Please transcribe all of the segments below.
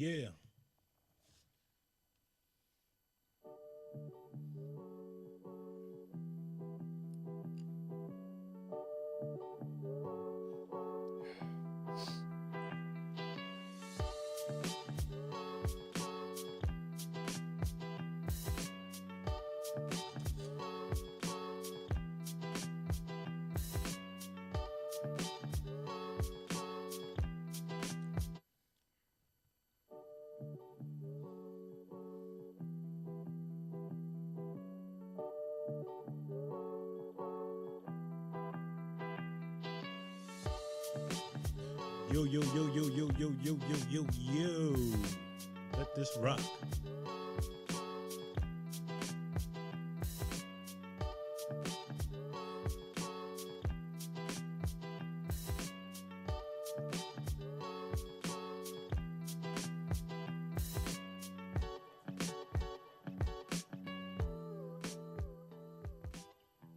yeah. Yo, yo, yo, yo, yo, yo, yo, yo, yo, yo. Let this rock.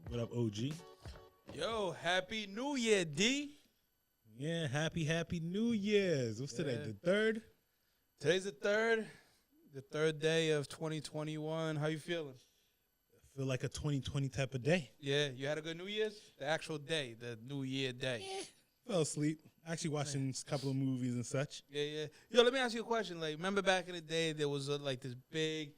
What up, OG? Yo, happy New Year, D. Yeah, happy New Year's. What's today? The 3rd? Today's the third day of 2021. How you feeling? I feel like a 2020 type of day. Yeah, you had a good New Year's? The actual day, the New Year day. Fell asleep. Actually watching a couple of movies and such. Yeah. Yo, let me ask you a question. Like, remember back in the day, there was like this big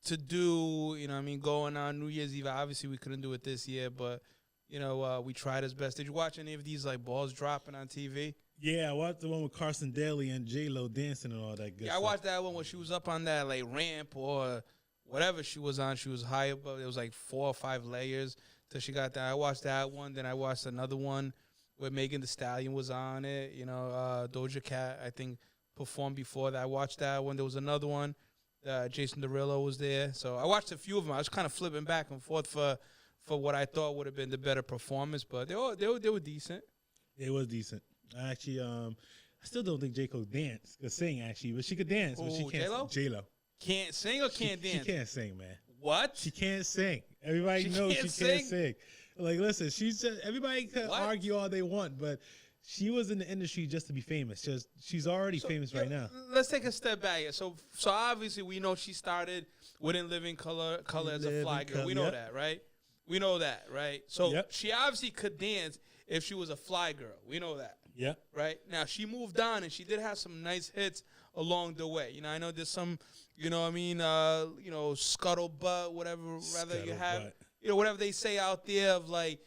to-do, you know what I mean, going on New Year's Eve. Obviously, we couldn't do it this year, but, you know, we tried as best. Did you watch any of these, like, balls dropping on TV? Yeah, I watched the one with Carson Daly and J-Lo dancing and all that good Yeah, stuff. I watched that one when she was up on that, like, ramp or whatever she was on. She was high above. It was like 4 or 5 layers till she got that. I watched that one. Then I watched another one where Megan Thee Stallion was on it. You know, Doja Cat, I think, performed before that. I watched that one. There was another one. Jason Derulo was there. So I watched a few of them. I was kind of flipping back and forth for what I thought would have been the better performance, but they were decent. It was decent. I actually, I still don't think J. Cole could sing actually, but she could dance. But she Who, can't. J-Lo? J-Lo. Can't sing or can't dance? She can't sing, man. What? She can't sing. Everybody She knows can't she can't sing. Like, listen, she's just, everybody can What? argue all they want, but she was in the industry just to be famous. She's already famous right now. Let's take a step back here. So obviously we know she started within Living Color as a Living fly girl. Colour, We know yep. that, right? We know that, right? So Yep. she obviously could dance if she was a fly girl. We know that. Yeah. Right? Now, she moved on, and she did have some nice hits along the way. You know, I know there's some, you know what I mean, scuttlebutt, whatever, rather you have, Scuttlebutt. you know, whatever they say out there of like,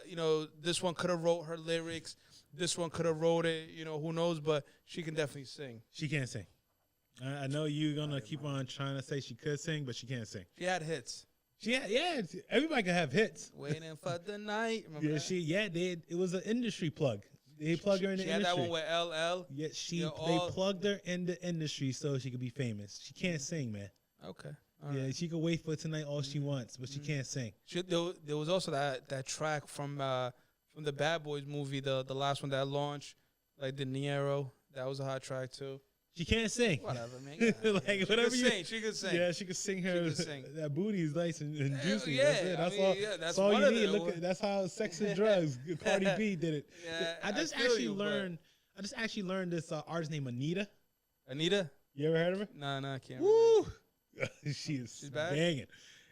you know, this one could have wrote her lyrics, this one could have wrote it, you know, who knows, but she can definitely sing. She can't sing. I know you're going to keep on trying to say she could sing, but she can't sing. She had hits. Yeah, everybody can have hits. Waiting for the night. Remember Yeah, that? it was an industry plug. They plugged her in the She had industry. that one with LL. Yeah, You know, they all- plugged her in the industry so she could be famous. She can't sing, man. Okay. All Yeah, right. she could wait for tonight all she wants, but she can't sing. There was also that track from the Bad Boys movie, the last one that launched, like De Niro. That was a hot track too. She can't sing. Whatever, man. Yeah. Like She whatever could you sing. She could sing. Yeah, she could sing her. could sing. That booty is nice and juicy. yeah, That's it. I That's mean, all. yeah, that's all one you of need. them. Look at that's how Sex and Drugs. Cardi B did it. Yeah, I just feel actually you, but- learned. I just actually learned this artist named Anita. Anita? You ever heard of her? Nah, I can't. Woo! She is She's bad? banging.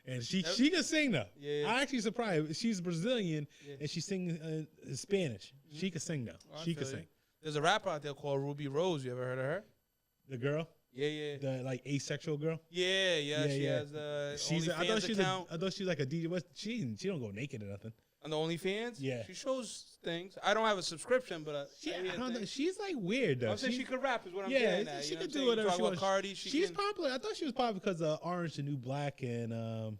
And she can sing though. Yeah. I'm actually surprised. She's Brazilian Yeah. and she sings Spanish. She can sing though. Oh, I She can feel you. sing. There's a rapper out there called Ruby Rose. You ever heard of her? The girl, Yeah. the like asexual girl. Yeah. Yeah, She yeah. has the She's. I OnlyFans account thought she was like a DJ. She don't go naked or nothing. on the OnlyFans. Yeah. She shows things. I don't have a subscription, but I hear I don't know. things. She's like weird though. I'm saying she She's- could rap is what I'm yeah, getting at. she you know could what I'm do whatever saying? she You talk wants. about Cardi, She's can, popular. I thought she was popular because of Orange the New Black and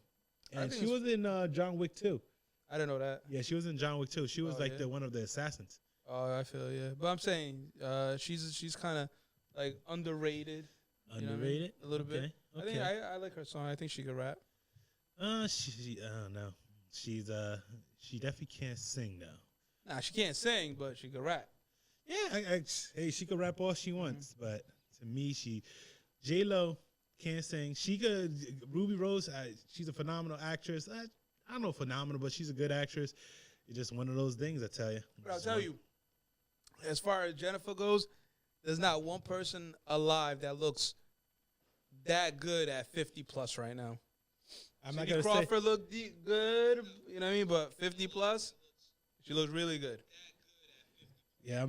think she it's- was in John Wick 2. I didn't know that. Yeah, she was in John Wick 2. She was Oh, like yeah? the one of the assassins. Oh, I feel yeah. But I'm saying she's kind of like underrated. You know what I mean? Underrated? A little bit. Okay. I think I like her song. I think she could rap. She I don't know. She definitely can't sing though. Nah, she can't sing, but she could rap. Yeah, hey, she could rap all she wants, but to me, J-Lo can't sing. She could. Ruby Rose, she's a phenomenal actress. I don't know phenomenal, but she's a good actress. It's just one of those things, I tell you. But I'll tell you, as far as Jennifer goes, there's not one person alive that looks that good at 50 plus right now. I'm not Cindy gonna say. Crawford looked good, you know what I mean? But 50 plus, she looks really good. Yeah,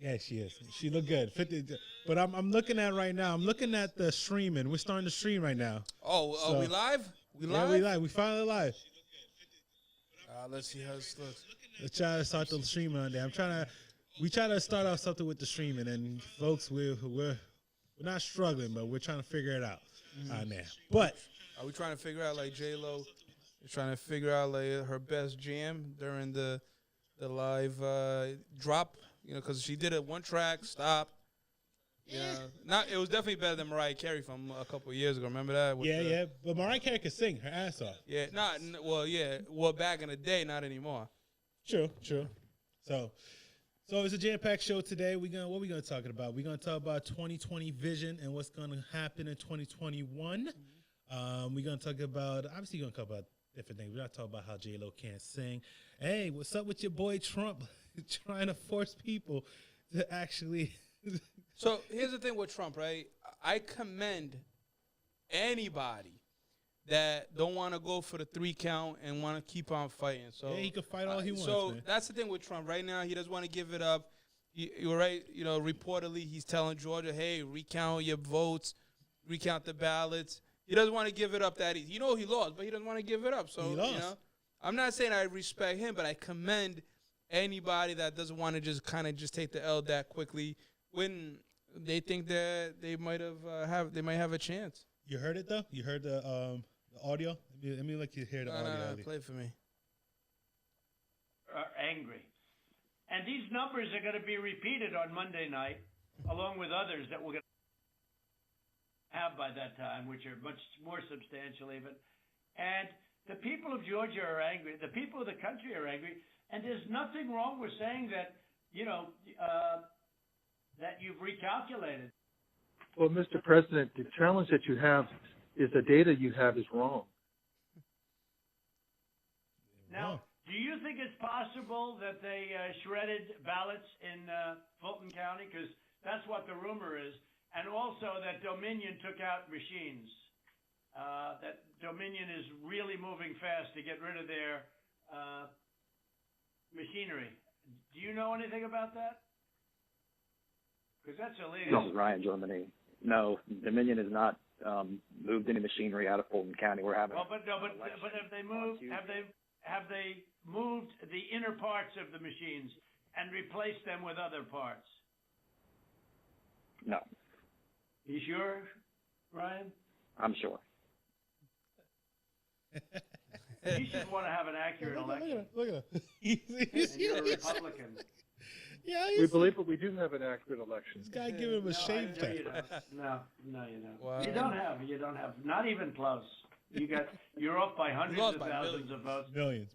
yeah, she is. She look good. 50, but I'm looking at right now. I'm looking at the streaming. We're starting to stream right now. Oh, So- are we live? We live? Yeah, we live. We finally live. Let's see how this looks. Let's try to start the streaming on there. We try to start off something with the streaming, and folks, we're not struggling, but we're trying to figure it out on there. But Are we trying to figure out like J-Lo is trying to figure out like her best jam during the live drop? You know, because she did it one track, stop. Yeah, it was definitely better than Mariah Carey from a couple of years ago. Remember that? With yeah. But Mariah Carey could sing her ass off. Yeah, well, back in the day, not anymore. True. So it's a jam-packed show today. What we gonna talk about? We're gonna talk about 2020 vision and what's gonna happen in 2021. We're gonna talk about obviously gonna talk about different things. We're not talking about how J-Lo can't sing. Hey, what's up with your boy Trump trying to force people to actually? So here's the thing with Trump, right? I commend anybody that don't want to go for the 3 count and want to keep on fighting. So Yeah, he can fight all he wants. So Man. that's the thing with Trump right now. He doesn't want to give it up. You're right. You know, reportedly he's telling Georgia, "Hey, recount your votes, recount the ballots." He doesn't want to give it up that easy. You know he lost, but he doesn't want to give it up. So He lost. you know, I'm not saying I respect him, but I commend anybody that doesn't want to just kind of just take the L that quickly when they think that they might have a chance. You heard it though. You heard the audio. Let me let you hear the audio. No, play it for me. Are angry. And these numbers are going to be repeated on Monday night, along with others that we're going to have by that time, which are much more substantial even. And the people of Georgia are angry. The people of the country are angry. And there's nothing wrong with saying that, that you've recalculated. Well, Mr. President, the challenge that you have is the data you have is wrong. Now, do you think it's possible that they shredded ballots in Fulton County? Because that's what the rumor is. And also that Dominion took out machines. That Dominion is really moving fast to get rid of their machinery. Do you know anything about that? Because that's illegal. This is Ryan, Germany. No, Dominion has not moved any machinery out of Fulton County. We're having. Well, but have they moved? Have they moved the inner parts of the machines and replaced them with other parts? No, You sure, Ryan? I'm sure. You should want to have an accurate election. Look at him. And you're a Republican. Yeah, We believe that we do have an accurate election. this guy giving him a shave No, test. you don't. No, you don't. Wow. You don't have. Not even close. You're off by hundreds lost of by thousands of votes. Millions.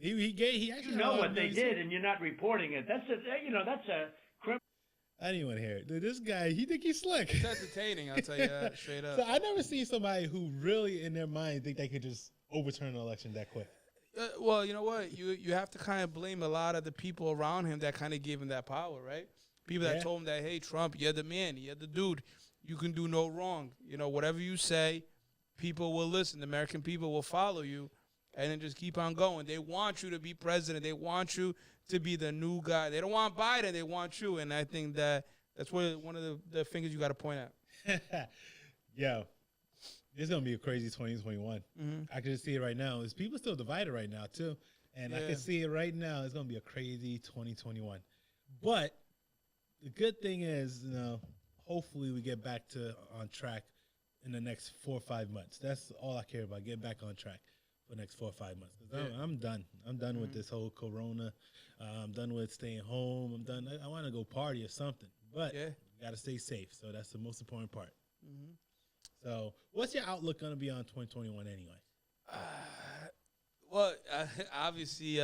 He actually You know had what they millions. did, and you're not reporting it. That's a criminal. I didn't want to hear it. Dude, this guy, he think he's slick. It's entertaining, I'll tell you that straight up. So I never seen somebody who really in their mind think they could just overturn an election that quick. Well, you know what? You have to kind of blame a lot of the people around him that kind of gave him that power, right? People that Yeah. told him that, hey, Trump, you're the man, you're the dude. You can do no wrong. You know, whatever you say, people will listen. The American people will follow you, and then just keep on going. They want you to be president. They want you to be the new guy. They don't want Biden. They want you. And I think that's one of the fingers you got to point at. Yo, it's gonna be a crazy 2021. I can just see it right now. Is people still divided right now too, and I Yeah. can see it right now. It's gonna be a crazy 2021. But the good thing is, hopefully we get back on track in the next 4 or 5 months. That's all I care about. Get back on track for the next 4 or 5 months. 'Cause I'm done. I'm done with this whole Corona. I'm done with staying home. I'm done. I want to go party or something, but Yeah. you got to stay safe. So that's the most important part. So, what's your outlook going to be on 2021 anyway? Well, obviously,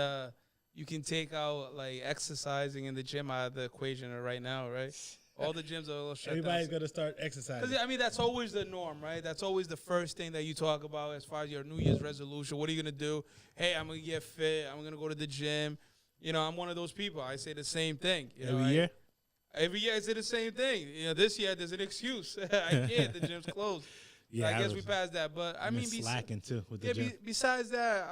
you can take out like exercising in the gym out of the equation right now, right? All the gyms are a little shut Everybody's down. going to start exercising. Because I mean, that's always the norm, right? That's always the first thing that you talk about as far as your New Year's resolution. What are you gonna do? Hey, I'm gonna get fit. I'm gonna go to the gym. You know, I'm one of those people. I say the same thing. You know, Every year? Every year I say the same thing. This year there's an excuse. I can't. The gym's closed. Yeah, I guess we passed that. But I mean, slacking too with the gym. Besides that,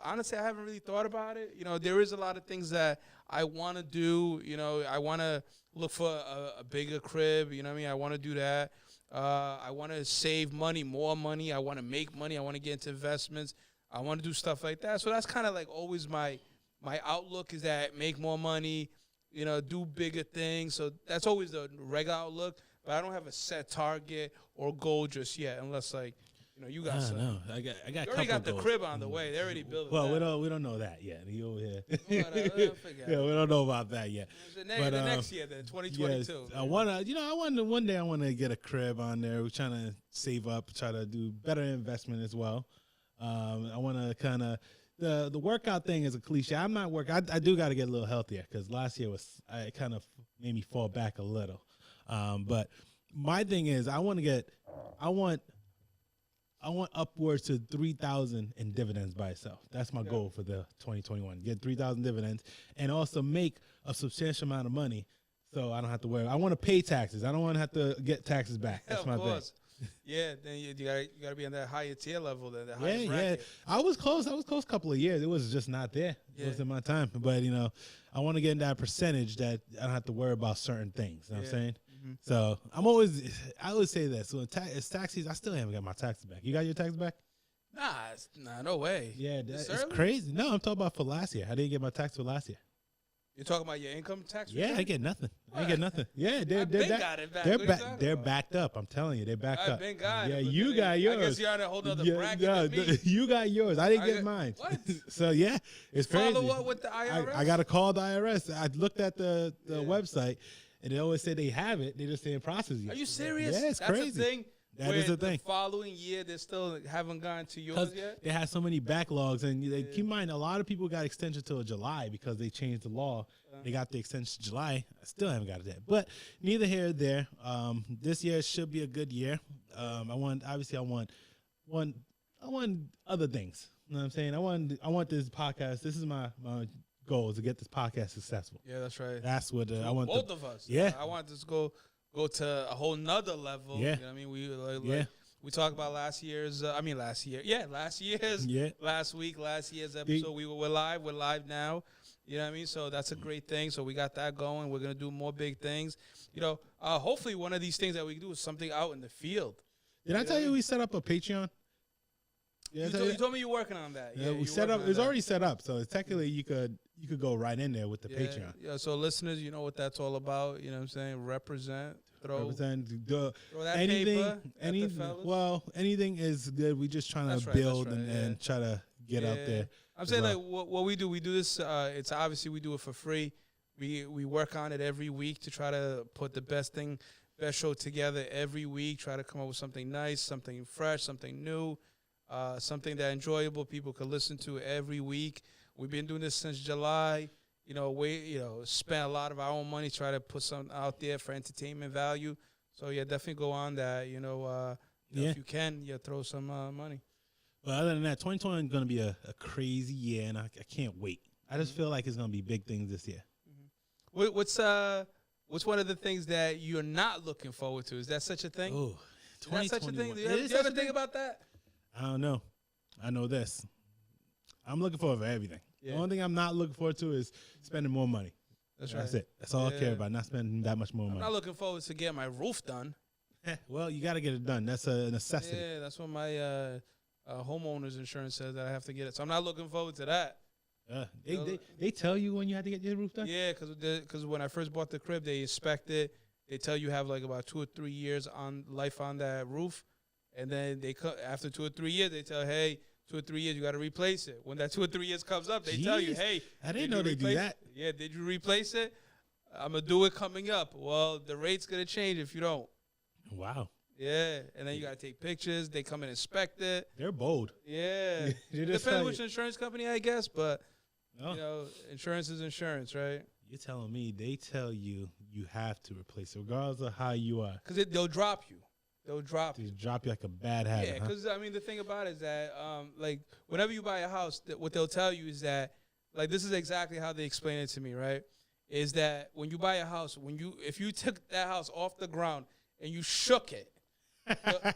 honestly, I haven't really thought about it. There is a lot of things that I want to do. I want to look for a bigger crib. You know what I mean? I want to do that. I want to save money, more money. I want to make money. I want to get into investments. I want to do stuff like that. So that's kind of like always my outlook is that make more money, do bigger things. So that's always the regular outlook. But I don't have a set target or goal just yet, unless you got some. No, I got. You already got the crib on the way. They already built it. Well, we don't know that yet. You over here. Yeah, we don't know about that yet. The next year, then 2022. Yes, I want one day I want to get a crib on there. We're trying to save up, try to do better investment as well. I want to kind of the workout thing is a cliche. I'm not working. I do got to get a little healthier because last year it kind of made me fall back a little. But my thing is I want upwards to 3,000 in dividends by itself. That's my goal for the 2021. Get 3,000 dividends and also make a substantial amount of money so I don't have to worry. I want to pay taxes. I don't want to have to get taxes back. That's my thing. Yeah, then you gotta be on that higher tier level, the higher bracket. Yeah. I was close a couple of years. It was just not there. It wasn't my time. But I want to get in that percentage that I don't have to worry about certain things. You know what I'm saying? Mm-hmm. So I always say that. So it's taxes. I still haven't got my taxes back. You got your taxes back? Nah, no way. Yeah, it's crazy. No, I'm talking about for last year. I didn't get my tax for last year. You're talking about your income tax return? Yeah, I get nothing. I get nothing. Yeah, they're got it back. They're backed up. I'm telling you, they're backed up. Yeah, you got yours. I guess you're on a whole other bracket than me. You got yours. I didn't get mine. What? So yeah, it's crazy. Follow up with the IRS. I got to call the IRS. I looked at the website, and they always say they have it. They just saying process yet. Are you serious? Yeah, it's crazy. That's a thing. That is a thing. The following year, they still haven't gone to yours yet? They had so many backlogs. And keep in mind, a lot of people got extension till July because they changed the law. They got the extension July. I still haven't got it yet. But neither here nor there. This year should be a good year. I want other things. You know what I'm saying? I want this podcast. This is my goal is to get this podcast successful. Yeah, that's right. That's what I want. Both of us. Yeah. I want this to go to a whole nother level. Yeah. You know what I mean? We talked about last year's episode. We're live. We're live now. You know what I mean? So that's a great thing. So we got that going. We're going to do more big things. Hopefully one of these things that we do is something out in the field. Did I tell you we set up a Patreon? You told me you're working on that. Yeah, we set up. It's already set up. So technically you could go right in there with the Patreon. Yeah, so listeners, you know what that's all about. You know what I'm saying? Represent. Throw that paper at the fellas. Well, anything is good. We just trying to build and try to get out there. I'm saying like what we do this. It's obviously we do it for free. We work on it every week to try to put the best show together every week. Try to come up with something nice, something fresh, something new, something that enjoyable people can listen to every week. We've been doing this since July. Spent a lot of our own money, try to put something out there for entertainment value. So, definitely go on that, if you can, throw some money. But other than that, 2020 is going to be a crazy year, and I can't wait. I just feel like it's going to be big things this year. Mm-hmm. What's one of the things that you're not looking forward to? Is that such a thing? Oh, 2021. Is that such a thing? Do you ever think about that? I don't know. I know this. I'm looking forward for everything. Yeah. The only thing I'm not looking forward to is spending more money. That's it. That's all I care about, not spending that much more money. I'm not looking forward to getting my roof done. Well, you got to get it done. That's a necessity. Yeah, that's what my homeowner's insurance says that I have to get it. So I'm not looking forward to that. They tell you when you have to get your roof done? Yeah, because when I first bought the crib, they inspect it. They tell you have like about 2 or 3 years on life on that roof. And then after 2 or 3 years, they tell, hey, 2 or 3 years, you got to replace it. When that 2 or 3 years comes up, they tell you, hey. I didn't know they do that. Yeah, did you replace it? I'm going to do it coming up. Well, the rate's going to change if you don't. Wow. Yeah, and then you got to take pictures. They come and inspect it. They're bold. Yeah. Depends which insurance company, I guess, but, insurance is insurance, right? You're telling me they tell you have to replace it, regardless of how you are. Because they'll drop you. They'll drop you. Drop you like a bad habit. Yeah, because, the thing about it is that, whenever you buy a house, what they'll tell you is that, this is exactly how they explain it to me, right? is that when you buy a house, if you took that house off the ground and you shook it,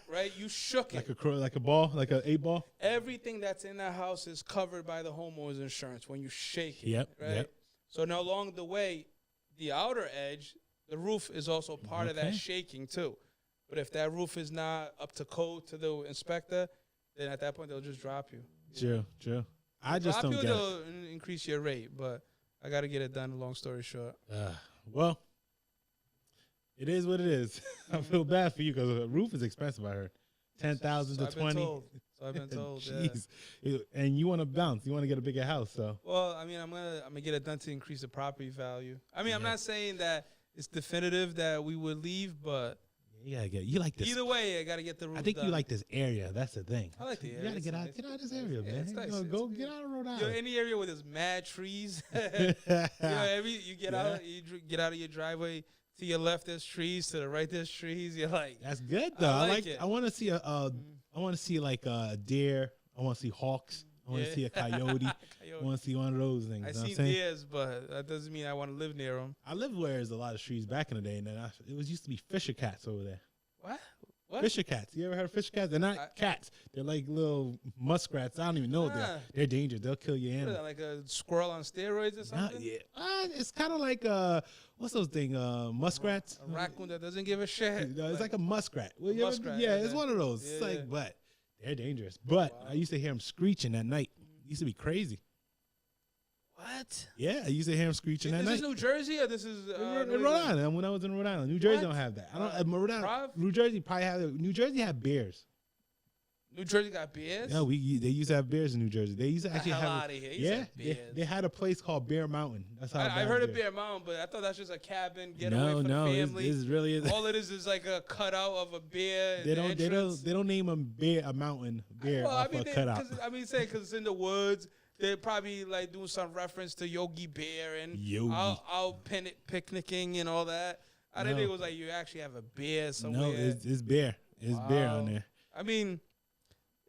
right? You shook it. Like a ball, like an 8-ball. Everything that's in that house is covered by the homeowner's insurance when you shake it. Yep. Right. Yep. So now along the way, the outer edge, the roof is also part of that shaking too. But if that roof is not up to code to the inspector, then at that point they'll just drop you. True. I just don't get it. They'll increase your rate, but I got to get it done. Long story short. Well, it is what it is. I feel bad for you because a roof is expensive. I heard 10,000 to 20. So I've been told. Jeez. And you want to bounce. You want to get a bigger house. So. Well, I mean, I'm gonna get it done to increase the property value. I mean, I'm not saying that it's definitive that we would leave, but you like this. Either way, I gotta get the roof. I think done. you like this area. That's the thing. I like the area. You gotta get out of this area, man. It's nice. Go get out of Rhode Island. Any area where there's mad trees. You get out of your driveway. To your left, there's trees. To the right, there's trees. You're like, that's good though. I like it. I want to see I want to see like a deer. I want to see hawks. I want to see a coyote. I want to see one of those things. I see deers, but that doesn't mean I want to live near them. I lived where there's a lot of trees back in the day, and then it used to be fisher cats over there. What? Fisher cats. You ever heard of fisher cats? They're not cats. They're like little muskrats. I don't even know what they're dangerous. They'll kill your animal. Like a squirrel on steroids or something? It's kind of like what's those things? Muskrats. A raccoon that doesn't give a shit. No, it's like a muskrat. Muskrat. It's one of those. It's like, but they're dangerous. But I used to hear them screeching at night. It used to be crazy. What? Yeah, I used to hear them screeching at night. Is this New Jersey or this is in Rhode Island? When I was in Rhode Island, New Jersey don't have that. I don't. Rhode Island, New Jersey probably have. New Jersey had bears. New Jersey got bears. Yeah, they used to have bears in New Jersey. They used to actually have. Out of here. They had a place called Bear Mountain. That's how I heard of Bear Mountain, but I thought that's just a cabin getaway for the family. It's really all it is like a cutout of a bear. They don't name a mountain bear off a cutout. Because it's in the woods. They're probably like doing some reference to Yogi Bear and out picnicking and all that. I didn't think it was like you actually have a bear somewhere. No, it's bear. It's bear on there. I mean,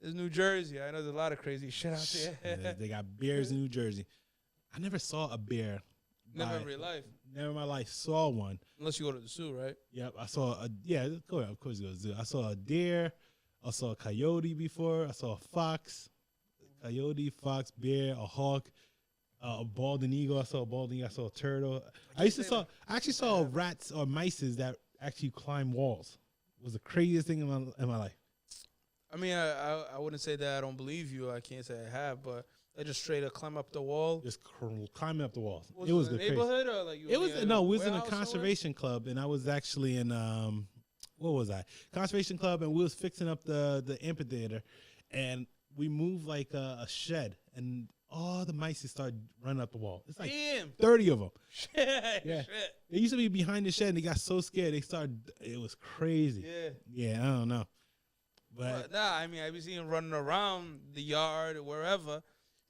it's New Jersey. I know there's a lot of crazy shit out there. They got bears in New Jersey. I never saw a bear. Never in real life. Never in my life saw one. Unless you go to the zoo, right? Yep, I saw of course you go to the zoo. I saw a deer. I saw a coyote before. I saw a fox. Coyote, fox, bear, a hawk, a balding eagle. I saw a balding eagle. I saw a turtle. I actually saw rats or mice that actually climb walls. It was the craziest thing in my life. I mean, I wouldn't say that I don't believe you. I can't say I have, but they just straight up climb up the wall. Just climbing up the walls. It was the neighborhood or like we was in a conservation club, and I was actually in what was I? Conservation club, and we was fixing up the amphitheater, and we moved like a shed, and all the mice started running up the wall. It's like 30 of them. Shit. They used to be behind the shed, and they got so scared. It was crazy. Yeah, I don't know. But I mean, I've been seeing them running around the yard or wherever.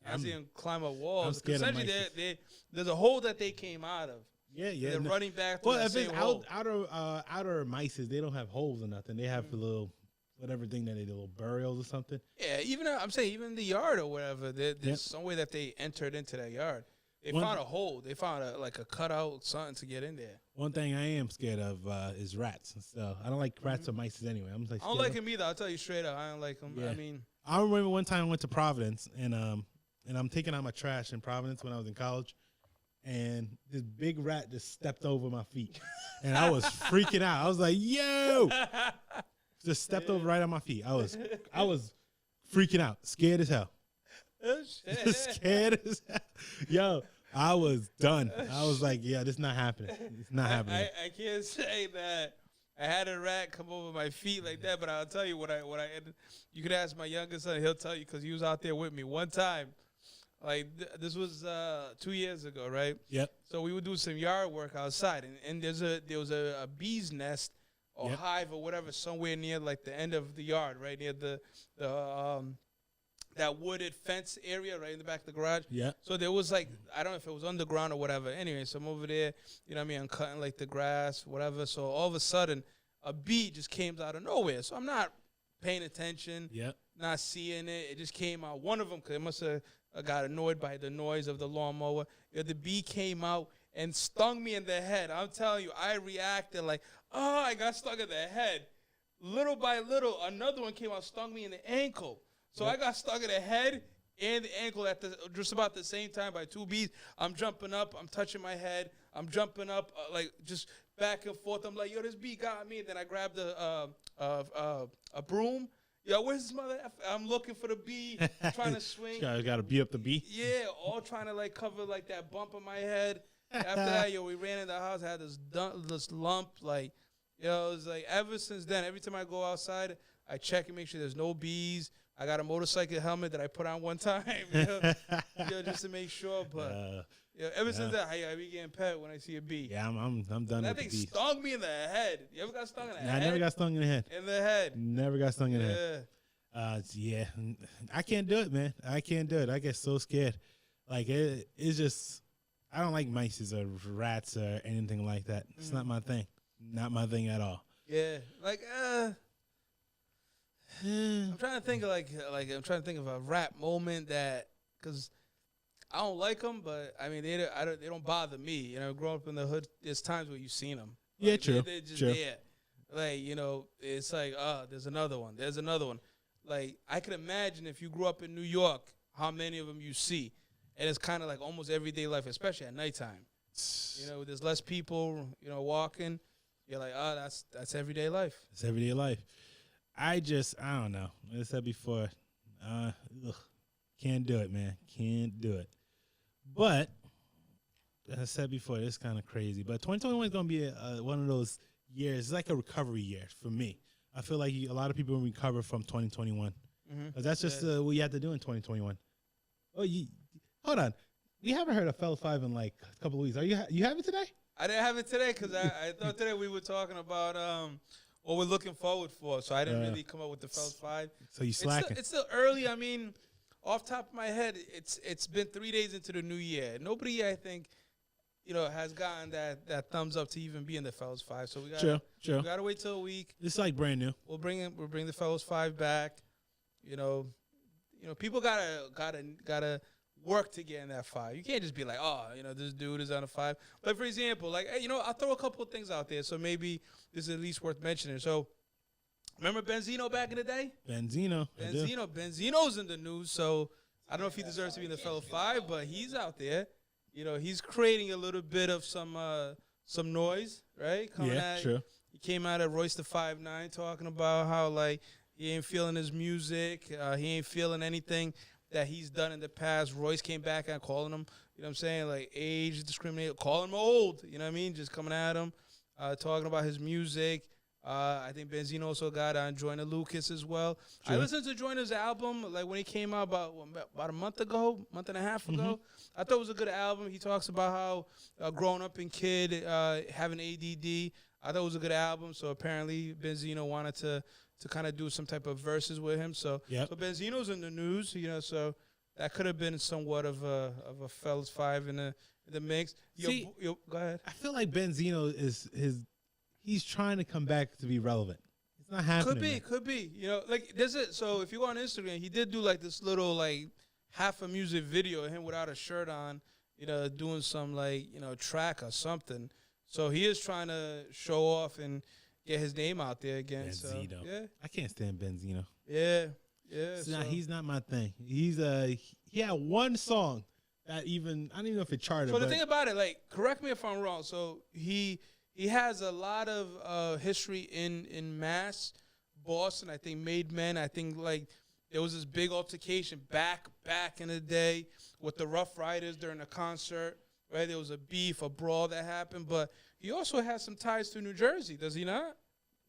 I see them climb up walls. I'm scared of mice. There's a hole that they came out of. Yeah. They're running back to that same hole. outer mice, they don't have holes or nothing. They have the little whatever thing that they do, little burials or something. Yeah, even the yard or whatever, there's some way that they entered into that yard. They found a hole. They found a cutout, something to get in there. One thing I am scared of is rats. So I don't like rats or mice anyway. I don't like them either. I'll tell you straight up. I don't like them. Yeah. I mean, I remember one time I went to Providence, and I'm taking out my trash in Providence when I was in college, and this big rat just stepped over my feet, and I was freaking out. I was like, "Yo!" Just stepped over right on my feet. I was freaking out, scared as hell. Scared as hell. Yo, I was done. I was like, yeah, this is not happening. It's not happening. I can't say that I had a rat come over my feet like that, but I'll tell you what I ended. You could ask my youngest son; he'll tell you because he was out there with me one time. Like this was 2 years ago, right? Yep. So we would do some yard work outside, and there was a bee's nest or hive or whatever somewhere near like the end of the yard, right near the that wooded fence area right in the back of the garage. Yeah. So there was like, I don't know if it was underground or whatever. Anyway, so I'm over there, you know what I mean? I'm cutting like the grass, whatever. So all of a sudden, a bee just came out of nowhere. So I'm not paying attention, not seeing it. It just came out. One of them, because it must have got annoyed by the noise of the lawnmower. The bee came out and stung me in the head. I'm telling you, I reacted like, oh, I got stung in the head. Little by little, another one came out, stung me in the ankle. So I got stung in the head and the ankle at just about the same time by 2 bees. I'm jumping up. I'm touching my head. I'm jumping up, like just back and forth. I'm like, yo, this bee got me. And then I grabbed a broom. Yo, where's this mother? I'm looking for the bee, trying to swing. Got to beat up the bee. Yeah, all trying to like cover like that bump on my head. After that, yo, we ran in the house. I had this lump. Like, yo, it was like ever since then. Every time I go outside, I check and make sure there's no bees. I got a motorcycle helmet that I put on one time, yo, just to make sure. But ever since that, I be getting pet when I see a bee. Yeah, I'm done That with thing the bees. stung me in the head. You ever got stung in the head? I never got stung in the head. In the head. Never got stung in the head. Yeah, I can't do it, man. I can't do it. I get so scared. Like it's just, I don't like mice or rats or anything like that. It's not my thing. Not my thing at all. Yeah, like I'm trying to think of I'm trying to think of a rap moment that, because I don't like them, but I mean they don't bother me. You know, growing up in the hood, there's times where you've seen them. Yeah, like, true. They're just true. there. Like, you know, it's like, there's another one. There's another one. Like, I can imagine if you grew up in New York, how many of them you see. And it's kind of like almost everyday life, especially at nighttime. You know, there's less people, you know, walking. You're like, that's everyday life. It's everyday life. I don't know. Like I said before, can't do it, man. Can't do it. But as I said before, it's kind of crazy. But 2021 is going to be one of those years. It's like a recovery year for me. I feel like a lot of people recover from 2021. Because that's just what you have to do in 2021. Oh, hold on. We haven't heard of Fellas 5 in like a couple of weeks. You have it today? I didn't have it today because I thought today we were talking about what we're looking forward for. So I didn't really come up with the Fellas 5. So you slacking. It's still early. I mean, off top of my head, it's been 3 days into the new year. Nobody, I think, you know, has gotten that thumbs up to even be in the Fellas 5. So we gotta wait till a week. It's like brand new. We'll bring the Fellas 5 back. You know, people gotta work to get in that 5. You can't just be like, oh, you know, this dude is on a 5. But for example, like, hey, you know, I'll throw a couple of things out there, so maybe this is at least worth mentioning. So, remember Benzino back in the day? Benzino's in the news, so I don't know if he deserves to be in the Fellas 5, but he's out there. You know, he's creating a little bit of some noise, right? True. He came out at Royce the 5'9", talking about how, like, he ain't feeling his music. He ain't feeling anything that he's done in the past. Royce came back and calling him, you know what I'm saying, like age discriminate, calling him old, you know what I mean, just coming at him, talking about his music. I think Benzino also got on Joyner Lucas as well. True. I listened to Joyner's album like when he came out about a month and a half ago. I thought it was a good album. He talks about how growing up in kid, having ADD. I thought it was a good album. So apparently Benzino wanted to kind of do some type of verses with him. So so Benzino's in the news, you know, so that could have been somewhat of a Fellas 5 in the mix. See, Go ahead. I feel like Benzino he's trying to come back to be relevant. It's not happening. Could be. You know, like so if you go on Instagram, he did do like this little like half a music video of him without a shirt on, you know, doing some like, you know, track or something. So he is trying to show off and get his name out there again. Benzino. So, yeah. I can't stand Benzino. Yeah. He's not my thing. He had one song that I don't even know if it charted. So the thing about it, like, correct me if I'm wrong. So he has a lot of history in Mass, Boston. I think Made Men. I think like there was this big altercation back in the day with the Rough Riders during a concert. Right, there was a beef, a brawl that happened, but he also has some ties to New Jersey, does he not?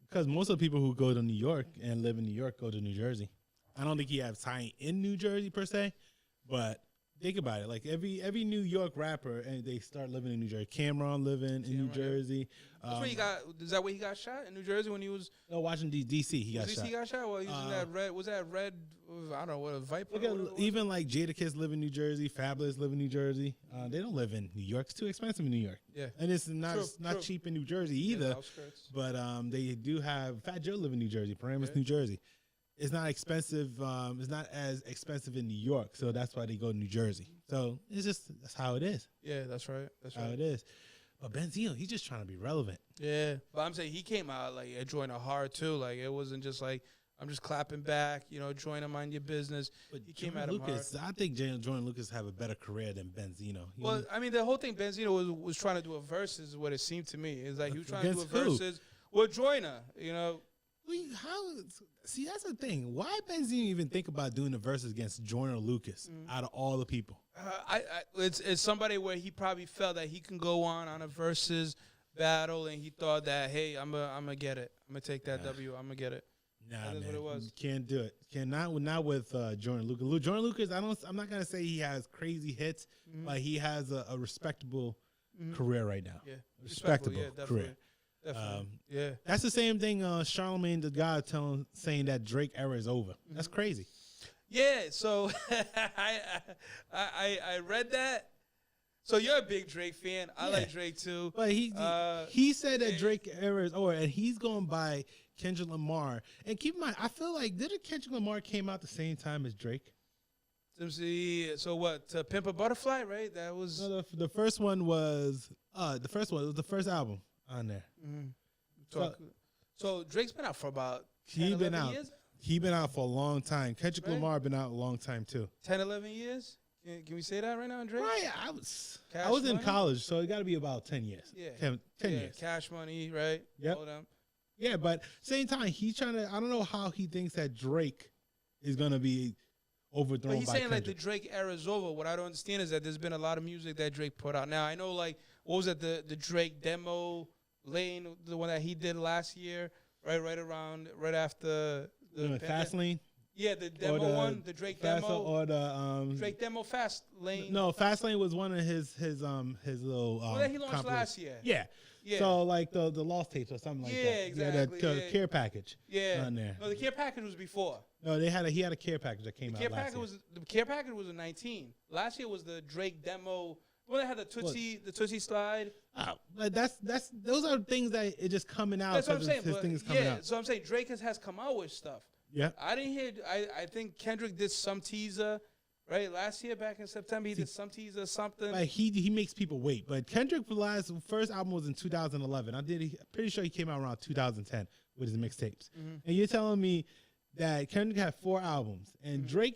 Because most of the people who go to New York and live in New York go to New Jersey. I don't think he has tie in New Jersey per se, but think about it. Like every New York rapper, and they start living in New Jersey. Cameron living in New Jersey. That's where he got. Is that where he got shot in New Jersey when he was? No, Washington D.C. He got shot. He got shot. Well, he was in that red. Was that red? I don't know what a Viper. Even like Jadakiss live in New Jersey. Fabulous live in New Jersey. They don't live in New York. It's too expensive in New York. Yeah, and it's not cheap in New Jersey either. But they do have Fat Joe live in New Jersey. Paramus, New Jersey. it's not expensive. It's not as expensive in New York, so that's why they go to New Jersey. So it's just that's how it is. Yeah, that's right. That's How right. it is. But Benzino, he's just trying to be relevant. Yeah, but I'm saying he came out like enjoying it hard too. Like it wasn't just like I'm just clapping back, join him on your business. But He came Jordan at him Lucas, I think Jordan Lucas have a better career than Benzino. He Well, only- I mean, the whole thing Benzino was trying to do a versus, is what it seemed to me. It's like he was trying to do a Against who? versus with Joyner. See, that's the thing. Why Benzino even think about doing the verses against Jordan Lucas out of all the people? It's somebody where he probably felt that he can go on a versus battle, and he thought that, hey, I'm gonna get it. I'm gonna take that W. I'm gonna get it. Nah, That is man, what it was. you can't do it. Not with Jordan Lucas. Jordan Lucas, I'm not gonna say he has crazy hits, but he has a respectable career right now. Yeah, Respectable yeah, definitely. career. Definitely. Yeah. That's the same thing. Charlemagne the God saying that Drake era is over. That's crazy. Yeah, so I read that. So you're a big Drake fan. I like Drake too. But he said that Drake era is over, and he's going by Kendrick Lamar. And keep in mind, I feel like didn't Kendrick Lamar came out the same time as Drake? So what? To Pimp a Butterfly, right? That was. No, the first one was It was the first album on there. So Drake's been out for about 10, He been 11 out. years? He been out for a long time. Kendrick Right. Lamar been out a long time too. 10, 11 years? Can we say that right now, Drake? Right, I was Cash in Money? college, so it got to be about 10 years. Yeah. 10 Yeah, years. Cash Money, right? Yep. All them. Yeah, but same time, he's trying to. I don't know how he thinks that Drake is gonna be overthrown But he's by saying like the Kendrick. Drake era is over. What I don't understand is that there's been a lot of music that Drake put out. Now I know like what was it, the Drake demo Lane, the one that he did last year, right after the Fast Lane, Yeah, the demo one, the Drake Fast demo. or the Drake demo Fast Lane. No, Fast Lane was one of his little. Well, that he launched last year. Yeah. Yeah. So like the lost tapes or something like that. Yeah, exactly, The yeah. care package. Yeah. On there. No, the care package was before. No, he had a care package that came out last year. The care package was in 19. Last year was the Drake demo. Well, they had the Tootsie slide. But those are things that it just coming out. That's what I'm saying. His But thing is coming yeah, out. so I'm saying Drake has come out with stuff. Yeah. I didn't hear. I think Kendrick did some teaser, right? Last year, back in September, he did some teaser, something. Like he makes people wait. But Kendrick first album was in 2011. I'm pretty sure he came out around 2010 with his mixtapes. And you're telling me that Kendrick had 4 albums and Drake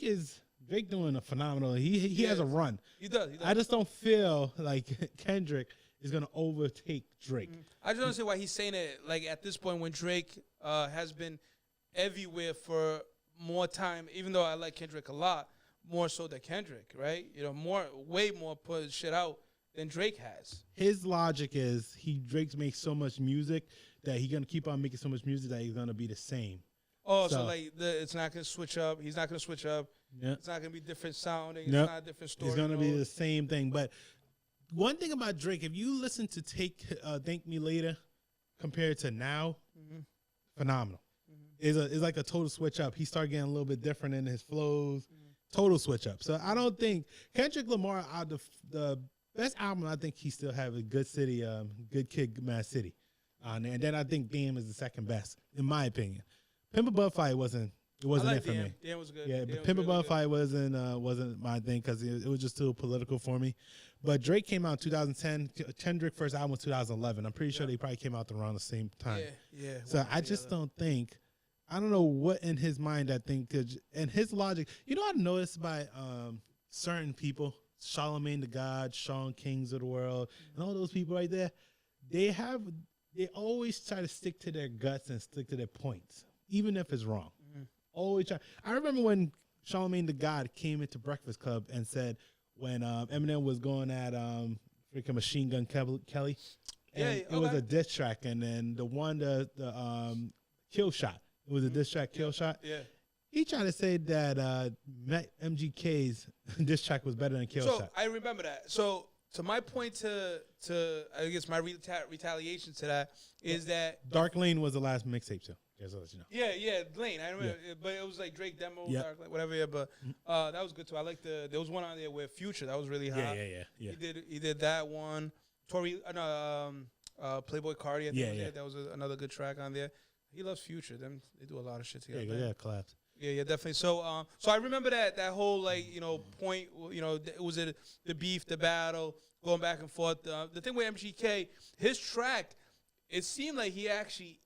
doing a phenomenal. He has a run. He does. I just don't feel like Kendrick is gonna overtake Drake. I just don't understand why he's saying it like at this point when Drake has been everywhere for more time. Even though I like Kendrick a lot, more so than Kendrick, right? Way more put shit out than Drake has. His logic is Drake makes so much music that he's gonna keep on making so much music that he's gonna be the same. Oh, so like it's not gonna switch up. He's not gonna switch up. Yeah. It's not gonna be different sounding. Nope. It's not a different story. It's gonna be the same thing. But one thing about Drake, if you listen to Thank Me Later compared to now, phenomenal. It's like a total switch up. He started getting a little bit different in his flows. Total switch up. So I don't think Kendrick Lamar out of the best album. I think he still have a Good City, Good Kid, Mad City on there. And then I think Damn is the second best in my opinion. Pimp a Butterfly wasn't it for me. Damn was good. Yeah, Damn but was Pimp a really Butterfly wasn't my thing because it was just too political for me. But Drake came out in 2010. Kendrick first album was 2011. I'm pretty sure they probably came out around the same time. Yeah. So I just don't think. I don't know what in his mind I think, and his logic. You know, I noticed by certain people, Charlemagne the God, Sean Kings of the world, and all those people right there. They always try to stick to their guts and stick to their points, even if it's wrong. Always try. I remember when Charlemagne the God came into Breakfast Club and said when Eminem was going at freaking Machine Gun Kelly, and it was a diss track, and then the Kill Shot. It was a diss track, Kill Shot. Yeah. He tried to say that MGK's diss track was better than Kill Shot. So I remember that. So to my point to I guess my retaliation to that is that Dark Lane was the last mixtape too. Just to let you know. yeah, Lane. I remember, but it was like Drake demo, Yeah. Dark Lane, whatever. Yeah, but that was good too. I like there was one on there with Future that was really hot. Yeah. He did that one. Playboy Cardi. I think was Yeah. there. That was another good track on there. He loves Future. They do a lot of shit together. Yeah, collabs. Yeah, definitely. So, so I remember that whole like point. It was the beef, the battle, going back and forth. The thing with MGK, his track, it seemed like he actually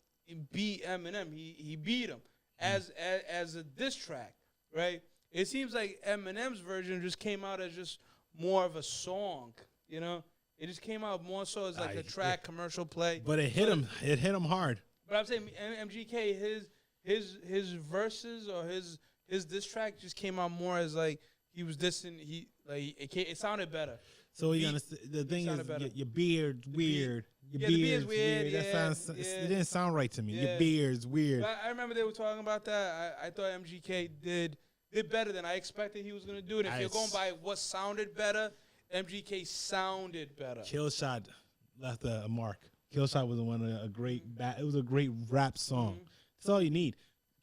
beat Eminem. He beat him as a diss track, right? It seems like Eminem's version just came out as just more of a song. It just came out more so as like a track commercial play. But it hit him. It hit him hard. But I'm saying MGK, his verses or his diss track just came out more as like he was dissing. It sounded better. So the thing is, your beard's weird. Your the beard's weird. That sounds. It didn't sound right to me. Yeah. Your beard's weird. But I remember they were talking about that. I thought MGK did better than I expected he was gonna do. And if you're going by what sounded better, MGK sounded better. Killshot left a mark. Killshot was a great it was a great rap song. That's all you need.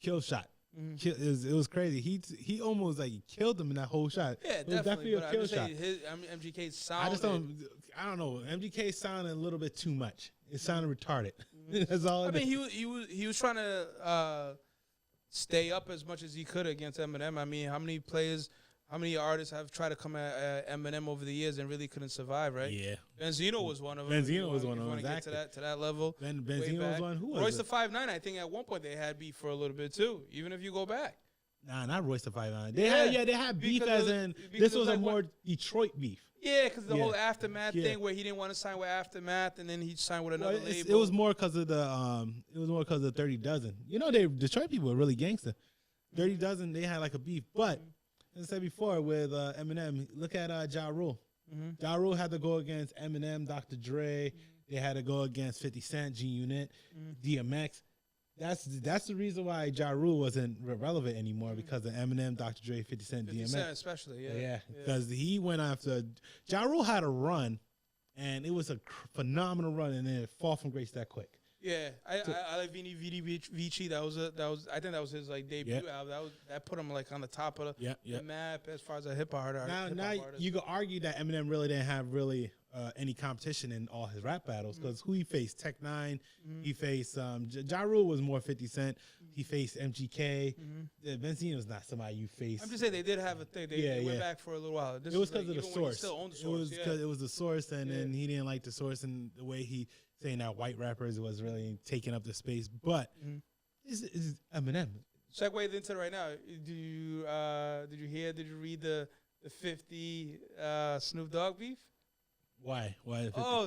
Killshot. It was crazy. He almost like killed him in that whole shot. Yeah, it was definitely a kill shot. MGK sounded. I don't know. MGK sounded a little bit too much. It sounded retarded. That's all. I mean, he was trying to stay up as much as he could against Eminem. I mean, how many artists have tried to come at Eminem over the years and really couldn't survive, right? Yeah. Benzino was one of them. Benzino was one of them. Exactly. Get to that level. Benzino was one. Who was Royce it? the 5'9", I think at one point they had beef for a little bit too, even if you go back. Nah, not Royce the 5'9". They had beef as in this was a more Detroit beef. Yeah, because the whole Aftermath thing where he didn't want to sign with Aftermath and then he signed with another label. It was more because of the 30 Dozen. Detroit people were really gangster. 30 Dozen, they had like a beef, but. As I said before with Eminem, look at Ja Rule. Ja Rule had to go against Eminem, Dr. Dre. They had to go against 50 Cent, G-Unit, DMX. That's the reason why Ja Rule wasn't relevant anymore because of Eminem, Dr. Dre, 50 Cent, 50 DMX. Cent especially, Yeah, because he went after – Ja Rule had a run, and it was a phenomenal run, and then it fall from grace that quick. Yeah, I like Vini Vici. That was I think that was his like debut album. That put him like on the top of the map as far as a hip hop artist. Now you could argue that Eminem really didn't have any competition in all his rap battles because who he faced? Tech Nine. He faced Ja Rule was more 50 Cent. He faced MGK. Benzino was not somebody you faced. I'm just saying they did have a thing. They went back for a little while. It was because of the source. Still owned the source. It was because it was the source, and then he didn't like the source and the way he saying that white rappers was really taking up the space. But it's Eminem. Segue into it right now. Did you read the 50 Snoop Dogg beef? Why? 50? Oh,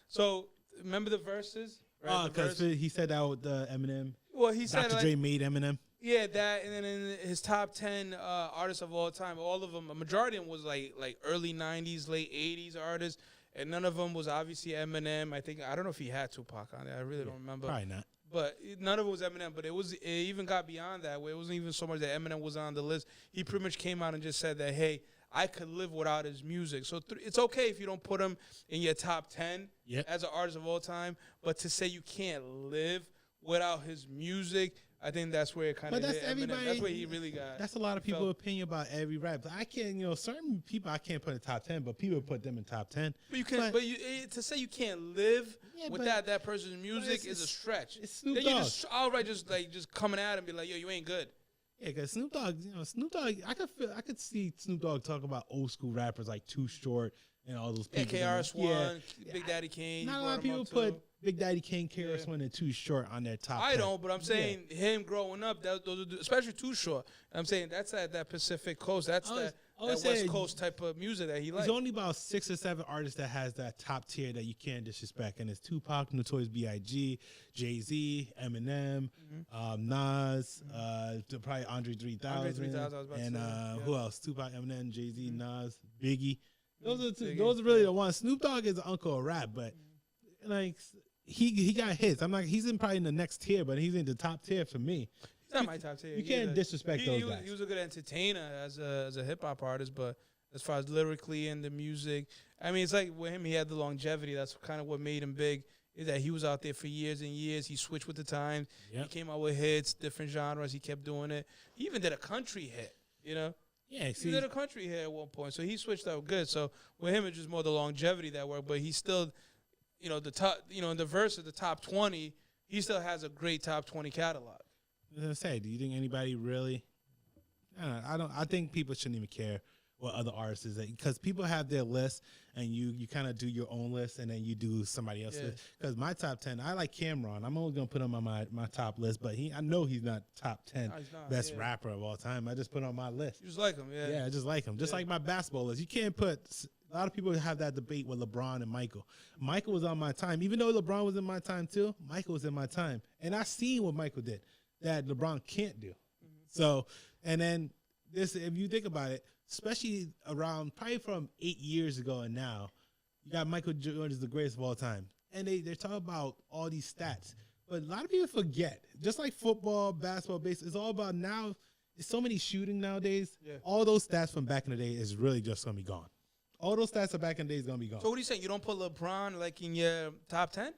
so remember the verses? Right? Because he said that with Eminem. Well, he said Dr. Dre made Eminem. Yeah, that, and then in his top 10 artists of all time, all of them, a majority of them was like early 90s, late 80s artists, and none of them was obviously Eminem. I don't know if he had Tupac on it. I really don't remember. Probably not. But none of it was Eminem. But it even got beyond that, where it wasn't even so much that Eminem was on the list. He pretty much came out and just said that, hey, I could live without his music. So it's okay if you don't put him in your top 10 as an artist of all time. But to say you can't live without his music, I think that's where it kind of hit Eminem. That's where he really got. That's a lot of people's opinion about every rap. I can't, certain people I can't put in top 10, but people put them in top 10. But you can, to say you can't live without that person's music is a stretch. It's Snoop Dogg. Then you just outright just coming at him and be like, yo, you ain't good. Yeah, because Snoop Dogg, I could see Snoop Dogg talk about old school rappers like Too Short and all those people. KRS-One, Big Daddy Kane. Not a lot of people put Big Daddy Kane, KRS-One, and Too Short on their top 10. I don't, but I'm saying him growing up, those are, especially Too Short. I'm saying that's that Pacific Coast. That's that West Coast type of music that he likes. There's only about 6 or 7 artists that has that top tier that you can't disrespect, and it's Tupac, Notorious B.I.G., Jay-Z, Eminem, Nas, probably Andre 3000. Andre 3000, I was about and to say. who else? Tupac, Eminem, Jay-Z, Nas, Biggie. Those are really the ones. Snoop Dogg is the uncle of rap, but like he got hits. He's probably in the next tier, but he's in the top tier for me. He's not my top tier. You can't disrespect those guys. He was a good entertainer as a hip hop artist, but as far as lyrically and the music, I mean, it's like with him, he had the longevity. That's kind of what made him big. Is that he was out there for years and years. He switched with the times. He came out with hits, different genres. He kept doing it. He even did a country hit. Yeah, he did a country hit at one point, so he switched out good. So with him, it's just more the longevity that worked. But he still, the top, in the verse of the top 20, he still has a great top 20 catalog. As I say, do you think anybody really? I don't. I think people shouldn't even care what other artists is, because people have their list, and you kind of do your own list, and then you do somebody else's list. Because my top 10, I like Cameron. I'm only gonna put him on my top list, but I know he's not top 10 No, he's not, best rapper of all time. I just put him on my list. You just like him, yeah. Yeah, I just like him. Just like my basketball list. You can't put. A lot of people have that debate with LeBron and Michael. Michael was on my time, even though LeBron was in my time too. Michael was in my time, and I seen what Michael did that LeBron can't do. So, and then this, if you think about it, especially around probably from 8 years ago and now, you got Michael Jordan is the greatest of all time, and they're talking about all these stats, but a lot of people forget. Just like football, basketball, baseball, it's all about now. There's so many shooting nowadays. Yeah. All those stats from back in the day is really just gonna be gone. All those stats are back in the day is gonna be gone. So what are you saying? You don't put LeBron like in your top 10?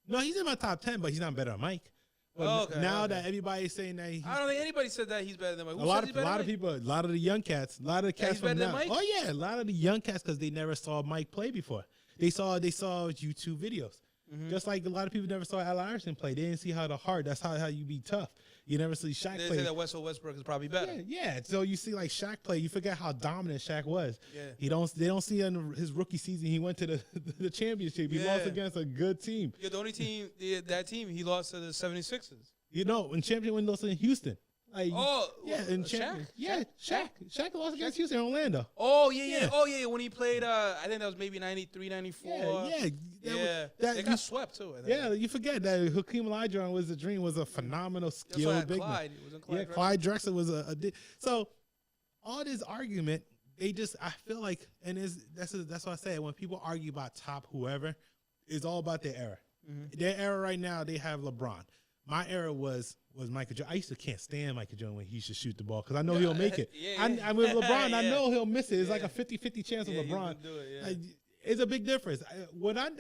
No, he's in my top 10, but he's not better than Mike. But Okay, now okay. that everybody's saying that I don't think anybody said that he's better than Mike. Who a lot says he's better of than Mike? people, a lot of the young cats, a lot of the cats he's better from than now. Mike? Oh yeah, a lot of the young cats because they never saw Mike play before. They saw YouTube videos. Mm-hmm. Just like a lot of people never saw Al Iverson play. They didn't see how the hard. That's how you be tough. You never see Shaq They play. say that Westbrook is probably better. Yeah. So you see like Shaq play. You forget how dominant Shaq was. Yeah. They don't see in his rookie season he went to the championship. He lost Yeah. against a good team. Yeah, the only team, that team, he lost to the 76ers. You know, when championship when lost in Houston. Like, Oh, yeah, in Shaq? champion. Yeah, Shaq lost against Houston in Orlando. Oh, yeah. Yeah. Oh, yeah, when he played, I think that was maybe 93, 94. Yeah. They got swept, too. I think. Yeah, you forget that Hakeem Olajuwon was the dream, was a phenomenal That's why skilled big man. Clyde. It wasn't Clyde. Yeah, Drexler? Clyde Drexler was so all this argument, I feel like, and that's why I say when people argue about top whoever, it's all about their era. Mm-hmm. Their era right now, they have LeBron. My era was Michael Jordan. I used to can't stand Michael Jordan when he used to shoot the ball because I know he'll make it. Yeah. I with LeBron, I Yeah. know he'll miss it. It's like Yeah. a 50-50 chance of Yeah, he LeBron. would do it, yeah. It's a big difference.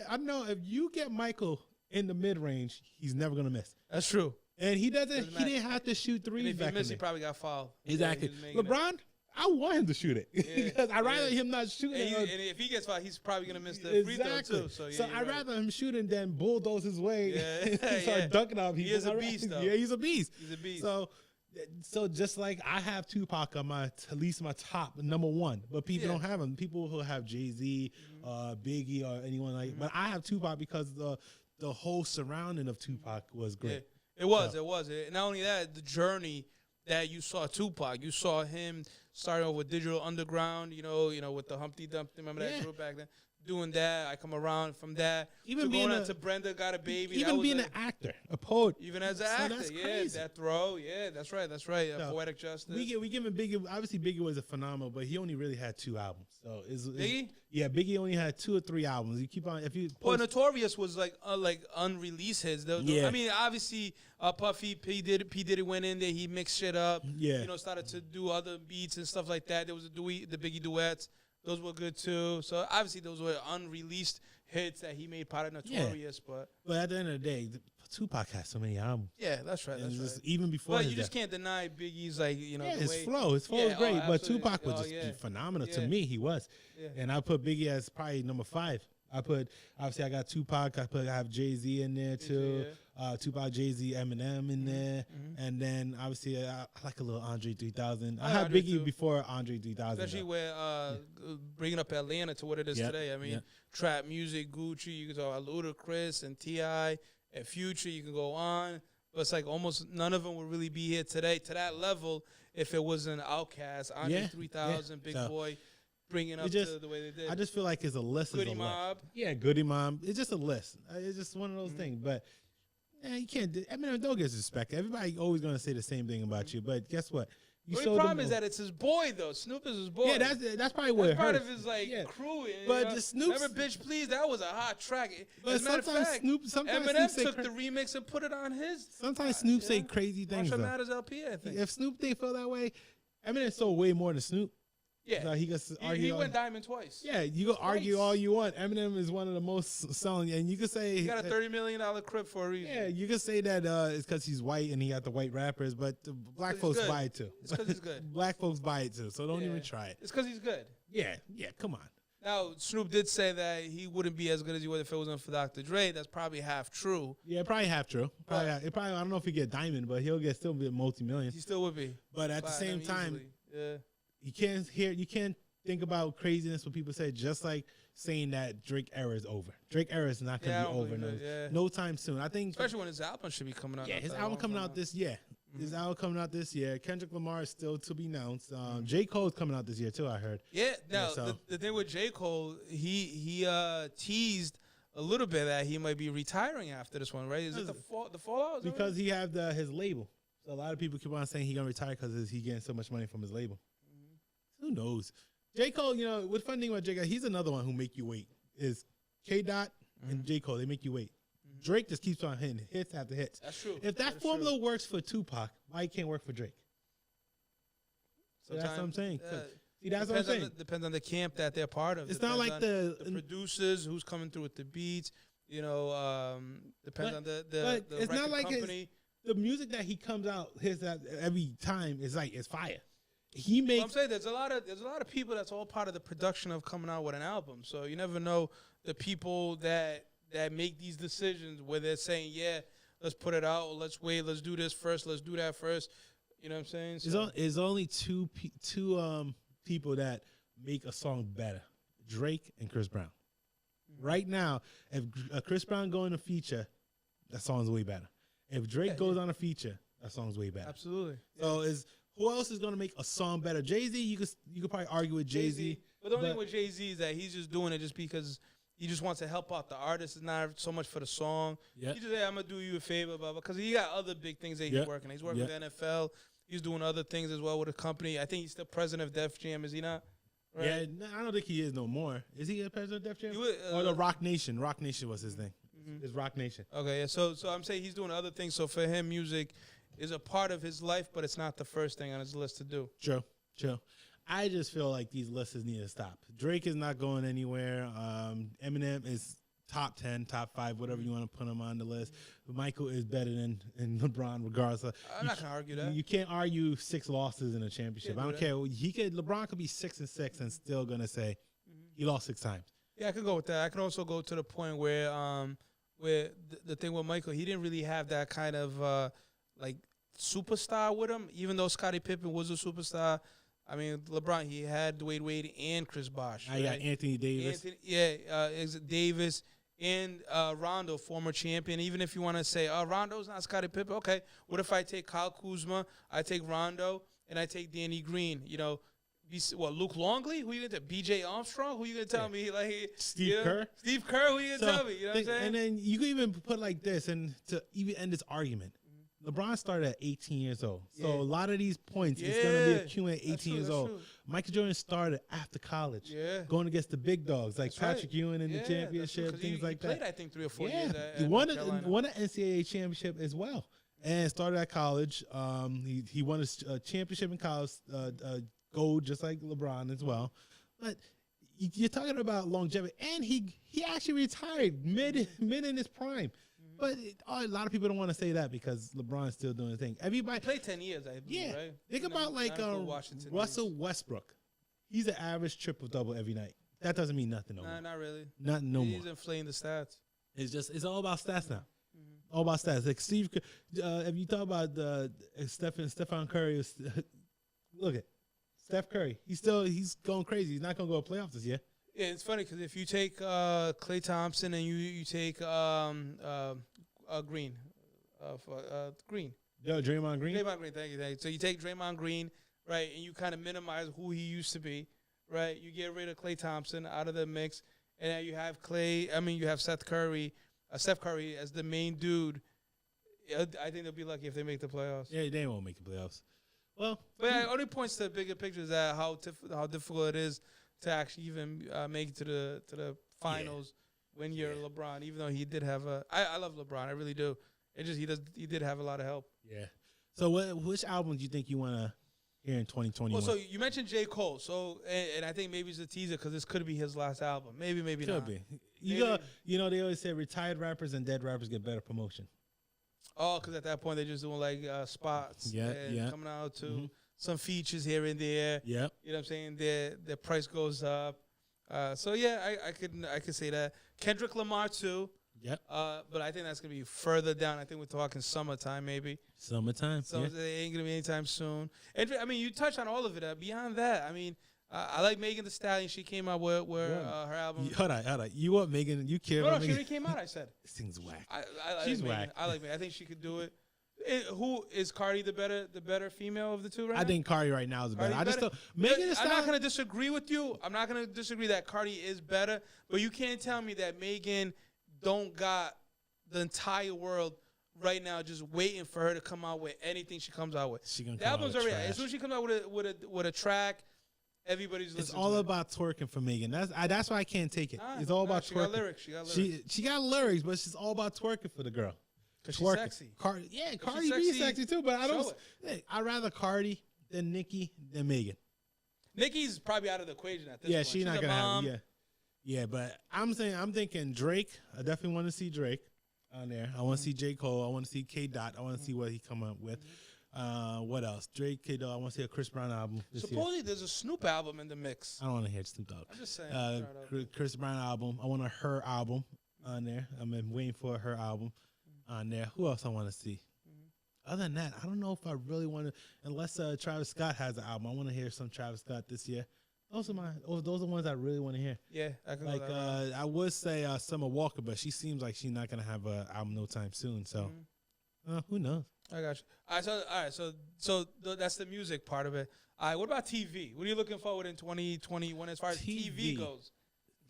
I know if you get Michael in the mid range, he's never gonna miss. That's true. And he doesn't. Doesn't He matter. didn't have to shoot And threes if he back in missed, the he day. probably got fouled. Exactly. Yeah, he was making it. LeBron, I want him to shoot it Yeah, because I'd rather yeah. him not shoot And, it. and if he gets fouled, he's probably going to miss the free throw, Exactly. too. So, yeah, you're I'd right. rather him shoot it than bulldoze his way Yeah. and start Yeah. dunking on people. He is a I'd beast, rather- though. Yeah, he's a beast. He's a beast. So just like I have Tupac on at least my top number one, but people Yeah. don't have him. People who have Jay-Z, Biggie, or anyone like. But I have Tupac because the whole surrounding of Tupac was great. Yeah, it was. Not only that, the journey that you saw Tupac, you saw him starting off with Digital Underground, you know, with the Humpty Dumpty. Remember that Yeah. group back then? Doing that, I come around from that. Even to being going a- on to Brenda Got a Baby. that Even was being a- an actor, a poet. even as an So actor, that's yeah, crazy. Death Row, yeah, that's right. So, Poetic Justice. We giving Biggie. Obviously, Biggie was a phenomenal, but he only really had 2 albums. So Biggie? Yeah, Biggie only had 2 or 3 albums. You keep on if you. Well, Post, Notorious was like unreleased hits. Yeah. I mean, obviously, Puffy P Diddy went in there. He mixed shit up. Yeah. You know, started to do other beats and stuff like that. There was the Biggie duets. Those were good too. So obviously, those were unreleased hits that he made part of Notorious. But at the end of the day, Tupac has so many albums. yeah, that's right. And That's just right. even before But his you just death. can't deny Biggie's the Yeah, way. his flow is Yeah, great, but absolutely. Tupac was Oh, just yeah. phenomenal to Yeah. me. He was, Yeah. and I put Biggie as probably number 5. Obviously I got Tupac. I have Jay-Z in there too. Tupac, Jay-Z, Eminem in there, and then obviously I like a little Andre 3000. I I had Andre Biggie too. before Andre 3000. Especially though. where bringing up Atlanta to what it is Yep, today. I mean, yep. trap music, Gucci, you can talk about Ludacris and T.I. and Future, you can go on. But it's like almost none of them would really be here today to that level if it wasn't Outkast, Andre Yeah, 3000, Big So, Boy, bringing up just- to the way they did. I just feel like it's a list. Goody is a list. Mob. Yeah, Goody Mob. It's just a list. It's just one of Mm-hmm. those things. But you can't. Eminem, don't get disrespected. Everybody always gonna say the same thing about you. But guess what? You The showed only problem them- is that it's his boy, though. Snoop is his boy. Yeah, that's probably what That's it part hurts. of his Yeah. crew. And, But you know, the Snoop's- remember "Bitch Please"? That was a hot track. But As a matter of sometimes fact, sometimes Eminem Snoop took say the remix and put it on his. Sometimes Snoop say yeah. crazy things. Marshall though. Mathers LP, I think. If Snoop they feel that way, Eminem sold way more than Snoop. Yeah, So he gets he argue. went diamond twice. Yeah, you can argue Twice. all you want. Eminem is one of the most selling, and you could say He got a $30 million crib for a reason. yeah, you could say that it's because he's white and he got the white rappers, but the black he's folks good. buy it too. It's 'cause he's good. Black folks buy it too, so don't Yeah. even try it. It's because he's good. Yeah, come on. Now, Snoop did say that he wouldn't be as good as he would if it wasn't for Dr. Dre. That's probably half true. Yeah, probably half true. Probably, I don't know if he get diamond, but he'll still be a multi-million. He still would be. But at the same time, easily. you can't think about craziness when people say, just like saying that Drake era is over. Drake era is not going to be over no time soon. I think, especially when his album should be coming out. Yeah, his album coming out this year. His album coming out this year. Kendrick Lamar is still to be announced. J. Cole's coming out this year too, I heard. Yeah. Now the thing with J. Cole, he teased a little bit that he might be retiring after this one, right? Is it the Fallout? Because he have his label. So a lot of people keep on saying he's gonna retire because he getting so much money from his label. Who knows? J. Cole, what's funny about J. Cole, he's another one who make you wait. Is K. Dot and J. Cole, they make you wait. Drake just keeps on hitting hits after hits. That's true. If that formula works for Tupac, why it can't work for Drake? So that's what I'm saying. See, that's what I'm saying. Depends on the camp that they're part of. It's not like the producers, who's coming through with the beats. Depends on the it's record not like company. The music that he comes out every time is like it's fire. He makes. Well, I'm saying there's a lot of people that's all part of the production of coming out with an album. So you never know the people that make these decisions where they're saying, yeah, let's put it out, let's wait, let's do this first, let's do that first. You know what I'm saying? So, there's only two people that make a song better, Drake and Chris Brown. Right now, if Chris Brown go in a feature, that song's way better. If Drake goes on a feature, that song's way better. Absolutely. So who else is gonna make a song better? Jay-Z, you could probably argue with Jay-Z. But the only thing with Jay-Z is that he's just doing it just because he just wants to help out the artist. It's not so much for the song. Yep. He just say, I'm going to do you a favor, because he got other big things that he's working on. He's working with the NFL. He's doing other things as well with a company. I think he's the president of Def Jam, is he not? Right? Yeah, no, I don't think he is no more. Is he the president of Def Jam? Or the Rock Nation? Rock Nation was his thing. It's Rock Nation. Okay, yeah. So I'm saying he's doing other things. So for him, music is a part of his life, but it's not the first thing on his list to do. True. I just feel like these lists need to stop. Drake is not going anywhere. Eminem is top 10, top 5, whatever you want to put him on the list. Michael is better than LeBron, regardless. I'm not gonna argue that. You can't argue 6 losses in a championship. I don't care. LeBron could be 6-6 and still gonna say he lost 6 times. Yeah, I could go with that. I could also go to the point where the thing with Michael, he didn't really have that kind of like superstar with him, even though Scottie Pippen was a superstar. I mean, LeBron, he had Dwayne Wade and Chris Bosh. I got Anthony Davis. Davis and Rondo, former champion. Even if you want to say, Rondo's not Scottie Pippen, okay. What if I take Kyle Kuzma, I take Rondo, and I take Danny Green? Luke Longley? Who you going to BJ Armstrong? Who you going to tell me? Like Steve Kerr? Steve Kerr, who you going to tell me? You know what I'm saying? And then you can even put like this, and to even end this argument, LeBron started at 18 years old. So a lot of these points is going to be accumulated at 18 years old. True. Michael Jordan started after college, going against the big dogs like Patrick Ewing in the championship, things like that. He played, I think, 3 or 4 years he won an NCAA championship as well. And started at college. He won a championship in college, gold, just like LeBron as well. But you're talking about longevity. And he actually retired mid in his prime. But a lot of people don't want to say that because LeBron's still doing the thing. Everybody played 10 years, I believe, right? Think about like Russell Westbrook. He's an average triple-double every night. That doesn't mean nothing no more. Not really. Not no more. He's inflating the stats. It's all about stats now. All about stats. Like Steve, if you talk about Stephen Curry, look at Steph Curry. He's going crazy. He's not going to go to playoffs this year. Yeah, it's funny because if you take Klay Thompson and you take Green, Green. Yo, Draymond Green? Draymond Green, thank you. So you take Draymond Green, right, and you kind of minimize who he used to be, right? You get rid of Klay Thompson out of the mix, and then you have you have Steph Curry as the main dude. I think they'll be lucky if they make the playoffs. Yeah, they won't make the playoffs. Well, but it only points to the bigger picture is that how difficult it is to actually even make it to the finals when you're LeBron. Even though he did have I love LeBron, I really do. It just he did have a lot of help. Yeah. So which album do you think you want to hear in 2021? Well, so you mentioned J. Cole. So and I think maybe it's a teaser because this could be his last album. Maybe not. Could be. They always say retired rappers and dead rappers get better promotion. Oh, because at that point they're just doing like spots. Coming out to some features here and there. Yeah. You know what I'm saying? Their price goes up. So yeah, I could say that. Kendrick Lamar too. Yep. But I think that's gonna be further down. I think we're talking summertime maybe. Summertime. So it ain't gonna be anytime soon. And I mean, you touched on all of it. Beyond that, I mean, I like Megan Thee Stallion. She came out with her album. Hold on. You want Megan? You care No, about she Megan? already came out. I said. This thing's whack. She's She's like Megan. whack. I like Megan. I think she could do it. Who is Cardi the better female of the two right now? I think Cardi right now is better. Cardi I just better? don't. Megan Thee I'm not Stallion. going to disagree with you. I'm not going to disagree that Cardi is better, but you can't tell me that Megan don't got the entire world right now just waiting for her to come out with anything she comes out with. She gonna The come out album's with already trash. as soon as she comes out with a track, everybody's listening. It's all to it. about twerking for Megan. That's why I can't take it. Nah, It's all nah, about she twerking. got lyrics. She got lyrics. She got lyrics, but she's all about twerking for the girl. Because she's Twerking. sexy. Cardi she's be sexy, sexy too, but I show don't. Hey, I'd rather Cardi than Nicki than Megan. Nicki's probably out of the equation at this Yeah, point. she's not a gonna mom. have. Yeah, but I'm thinking Drake. I definitely want to see Drake on there. I want to see J. Cole. I want to see K. Dot. I want to see what he come up with. What else? Drake, K. Dot. I want to see a Chris Brown album this year. Supposedly there's a Snoop album in the mix. I don't want to hear Snoop Dogg. I'm just saying. Chris Brown album. I want a Her album on there. I'm waiting for Her album on there. Who else I want to see? Other than that, I don't know if I really want to. Unless Travis Scott has an album, I want to hear some Travis Scott this year. Those are the ones I really want to hear. Yeah, I can Like go that route. I would say Summer Walker, but she seems like she's not gonna have an album no time soon. So who knows? I got you. All right, so that's the music part of it. All right, what about TV? What are you looking forward in 2021 as far as TV goes?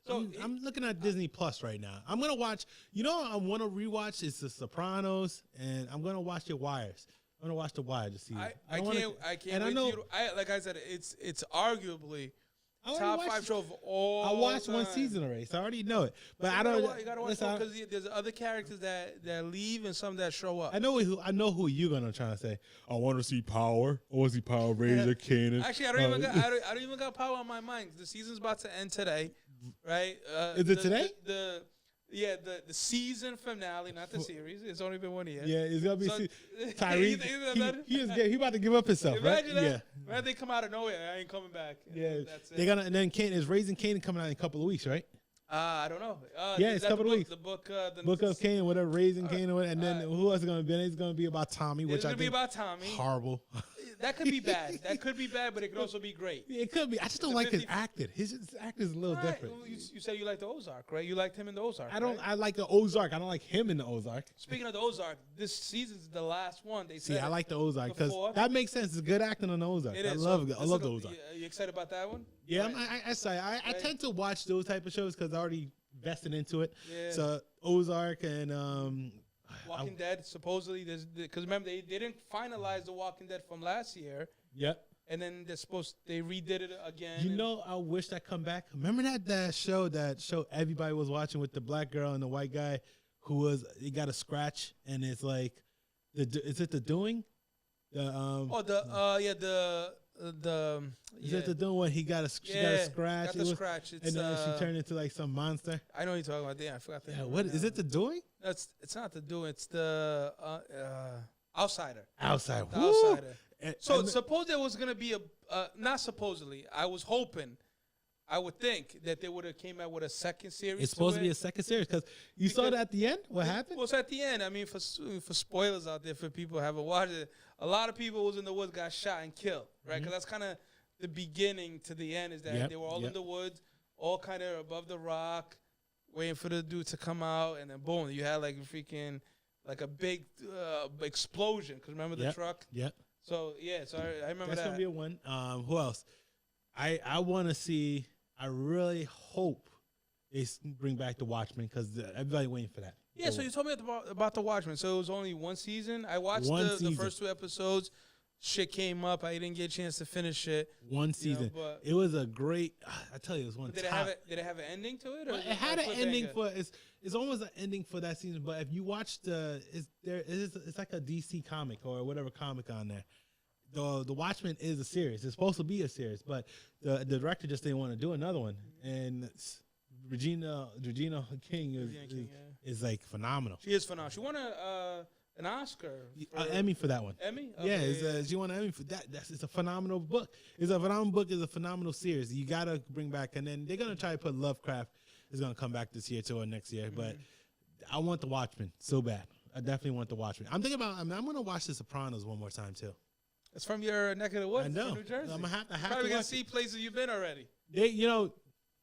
So I'm looking at Disney Plus right now. I'm gonna watch. You know, I want to rewatch is The Sopranos, and I'm gonna watch The Wires. I'm gonna watch The Wire this season. I can't and wait I know, to like I said, it's arguably I already top watched- 5 show of all. I watched one time. season already, so I already know it. But I You don't. gotta watch listen, because there's other characters that leave and some that show up. I know who you're gonna try to say. I want to see Power. I want to see Power Ranger Cannon. Actually, I don't even got Power on my mind. The season's about to end today, right? Is it today? The season finale, not the series. It's only been 1 year. Yeah, it's gonna be So- Tyreek. he about to give up himself, Imagine right? that. Imagine they come out of nowhere. I ain't coming back. Yeah, That's it. they're gonna. And then Cannon is Raising Canaan coming out in a couple of weeks, right? I don't know. Yeah, is it's that a couple the of book, weeks. The book. The Book of Canaan, whatever, Raising Canaan, and then alright. who else is gonna be? It's gonna be about Tommy, It's which I gonna be think about Tommy. horrible. That could be bad. That could be bad, but it could also be great. It could be. I just don't a like his 50 acting. His acting is a little All right. different. Well, you said you liked the Ozark, right? You liked him in the Ozark. I don't. right? I like the Ozark. I don't like him in the Ozark. Speaking of the Ozark, this season's the last one. They See, said I like the Ozark the because fourth. that makes sense. It's good acting on the Ozark. It I is. love So the Ozark. Are you excited about that one? Yeah, Right. I Right. tend to watch those type of shows because I already vested into it. Yeah. So Ozark and Walking Dead. Supposedly, because remember they didn't finalize the Walking Dead from last year, Yep. and then they redid it again. You and- know, I wish that come back. Remember that show everybody was watching with the black girl and the white guy he got a scratch and it's like is it The Doing? The Is it The Doing when she got a scratch? Got the scratch. It's, and then she turned into like some monster. I know what you're talking about. Damn, I forgot the Yeah, name what right is now. it? The Doing? It's not The Doing. It's the Outsider. Outside. The Woo! Outsider. And- So and- suppose there was gonna be not supposedly. I was hoping. I would think that they would have came out with a second series. it's supposed to be it. a second series because you saw Because- it at the end. What happened? Well, it's at the end. I mean, for spoilers out there for people who haven't watched it, a lot of people who was in the woods got shot and killed, right? Because that's kind of the beginning to the end. Is that Yep, they were all yep. in the woods, all kind of above the rock, waiting for the dude to come out, and then boom, you had like a big explosion. Because remember the Yep. truck? Yep. So yeah, so I remember That's that. gonna be a one. Who else? I want to see. I really hope they bring back the Watchmen because everybody waiting for that. Yeah, so you told me about the Watchmen. So it was only one season. I watched One the season. first 2 episodes. Shit came up. I didn't get a chance to finish it. One season. but- It was a great. I tell you, it was one. Did top. it have an ending to it? Or Well, was it had like an ending cliffhanger? for it's almost an ending for that season. But if you watch it's like a DC comic or whatever comic on there. The Watchmen is a series. It's supposed to be a series, but the director just didn't want to do another one. And Regina King Regina King, yeah. is like phenomenal. She is phenomenal. She won an Oscar, Emmy for that one. Emmy. Yeah, Okay, she won an Emmy for that. It's a phenomenal book. It's a phenomenal book. It's a phenomenal series. You gotta bring back, and then they're gonna try to put Lovecraft. Is gonna come back this year too or next year, but I want The Watchmen so bad. I definitely want The Watchmen. I'm thinking about. I'm gonna watch The Sopranos one more time too. It's from your neck of the woods. I know. From New Jersey. I'm gonna have Probably to gonna watch see it. places you've been already.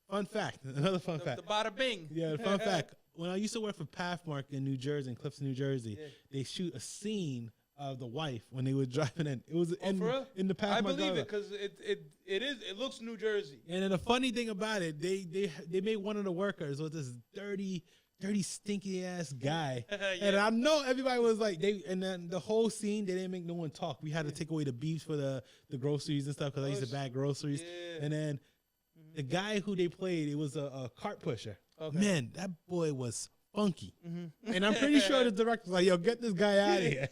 Fun fact. Another fun The fact. bada bing. Yeah, fun fact. When I used to work for Pathmark in New Jersey, in Clifton, New Jersey, they shoot a scene of the wife when they were driving in. It was in, For real? in the Pathmark. I believe driveway. it because it looks New Jersey. And then the funny thing about it, they made one of the workers was this dirty, stinky ass guy. And I know everybody was like, and then the whole scene, they didn't make no one talk. We had to take away the beefs for the groceries and stuff because I used to bag groceries. Yeah. And then the guy who they played, it was a cart pusher. Okay. Man, that boy was funky. And I'm pretty sure the director's like, yo, get this guy out of here.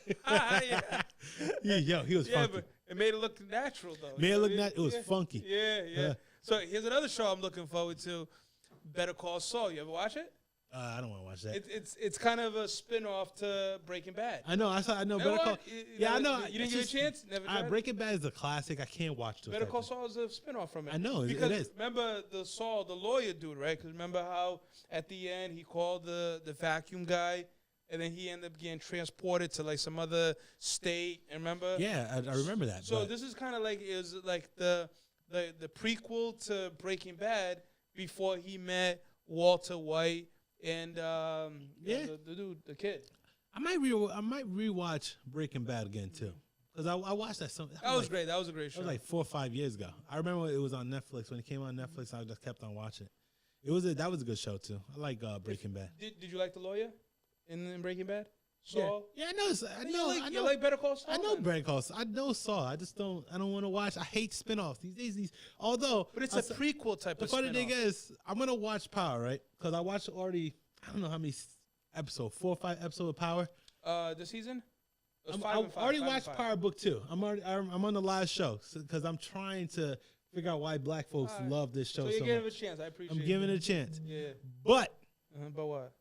Yo, he was Yeah, funky. but it made it look natural though. Made it look Yeah, it was funky. Yeah. Yeah. So here's another show I'm looking forward to. Better Call Saul. You ever watch it? I don't want to watch that. It's kind of a spin-off to Breaking Bad. I know. I know. Never Better Call. watched- Yeah, I never- know. You didn't give it a chance? Never tried? Breaking Bad is a classic. I can't watch those. Better type Call of- Saul is a spin-off from it. I know, it because is. Remember the lawyer dude, right? Because remember how at the end he called the vacuum guy, and then he ended up getting transported to like some other state. And remember? Yeah, I remember that. So but this is kind of like the prequel to Breaking Bad before he met Walter White and the dude, the kid. I might rewatch Breaking Bad again too, because I watched that. That was great. That was a great It show. was like 4 or 5 years ago. I remember it was on Netflix. When it came on Netflix, I just kept on watching it. That was a good show too. I like Breaking Bad. Did you like the lawyer in Breaking Bad? Saul. Yeah, I know. I know. You like Better Call Saul? I know then? Better Call Saul. I know Saul. I just don't. I don't want to watch. I hate spinoffs these days. Although, But it's a prequel type the of funny thing spin-off. is, I'm gonna watch Power, right? Because I watched already. I don't know how many episodes, 4 or 5 episodes of Power. This season? It was I 5 and 5, already 5 and watched 5. Power Book 2. I'm on the live show because I'm trying to figure out why black folks All right. love this show So so you're giving it much. a chance. I appreciate I'm giving it a chance. Yeah. But But what?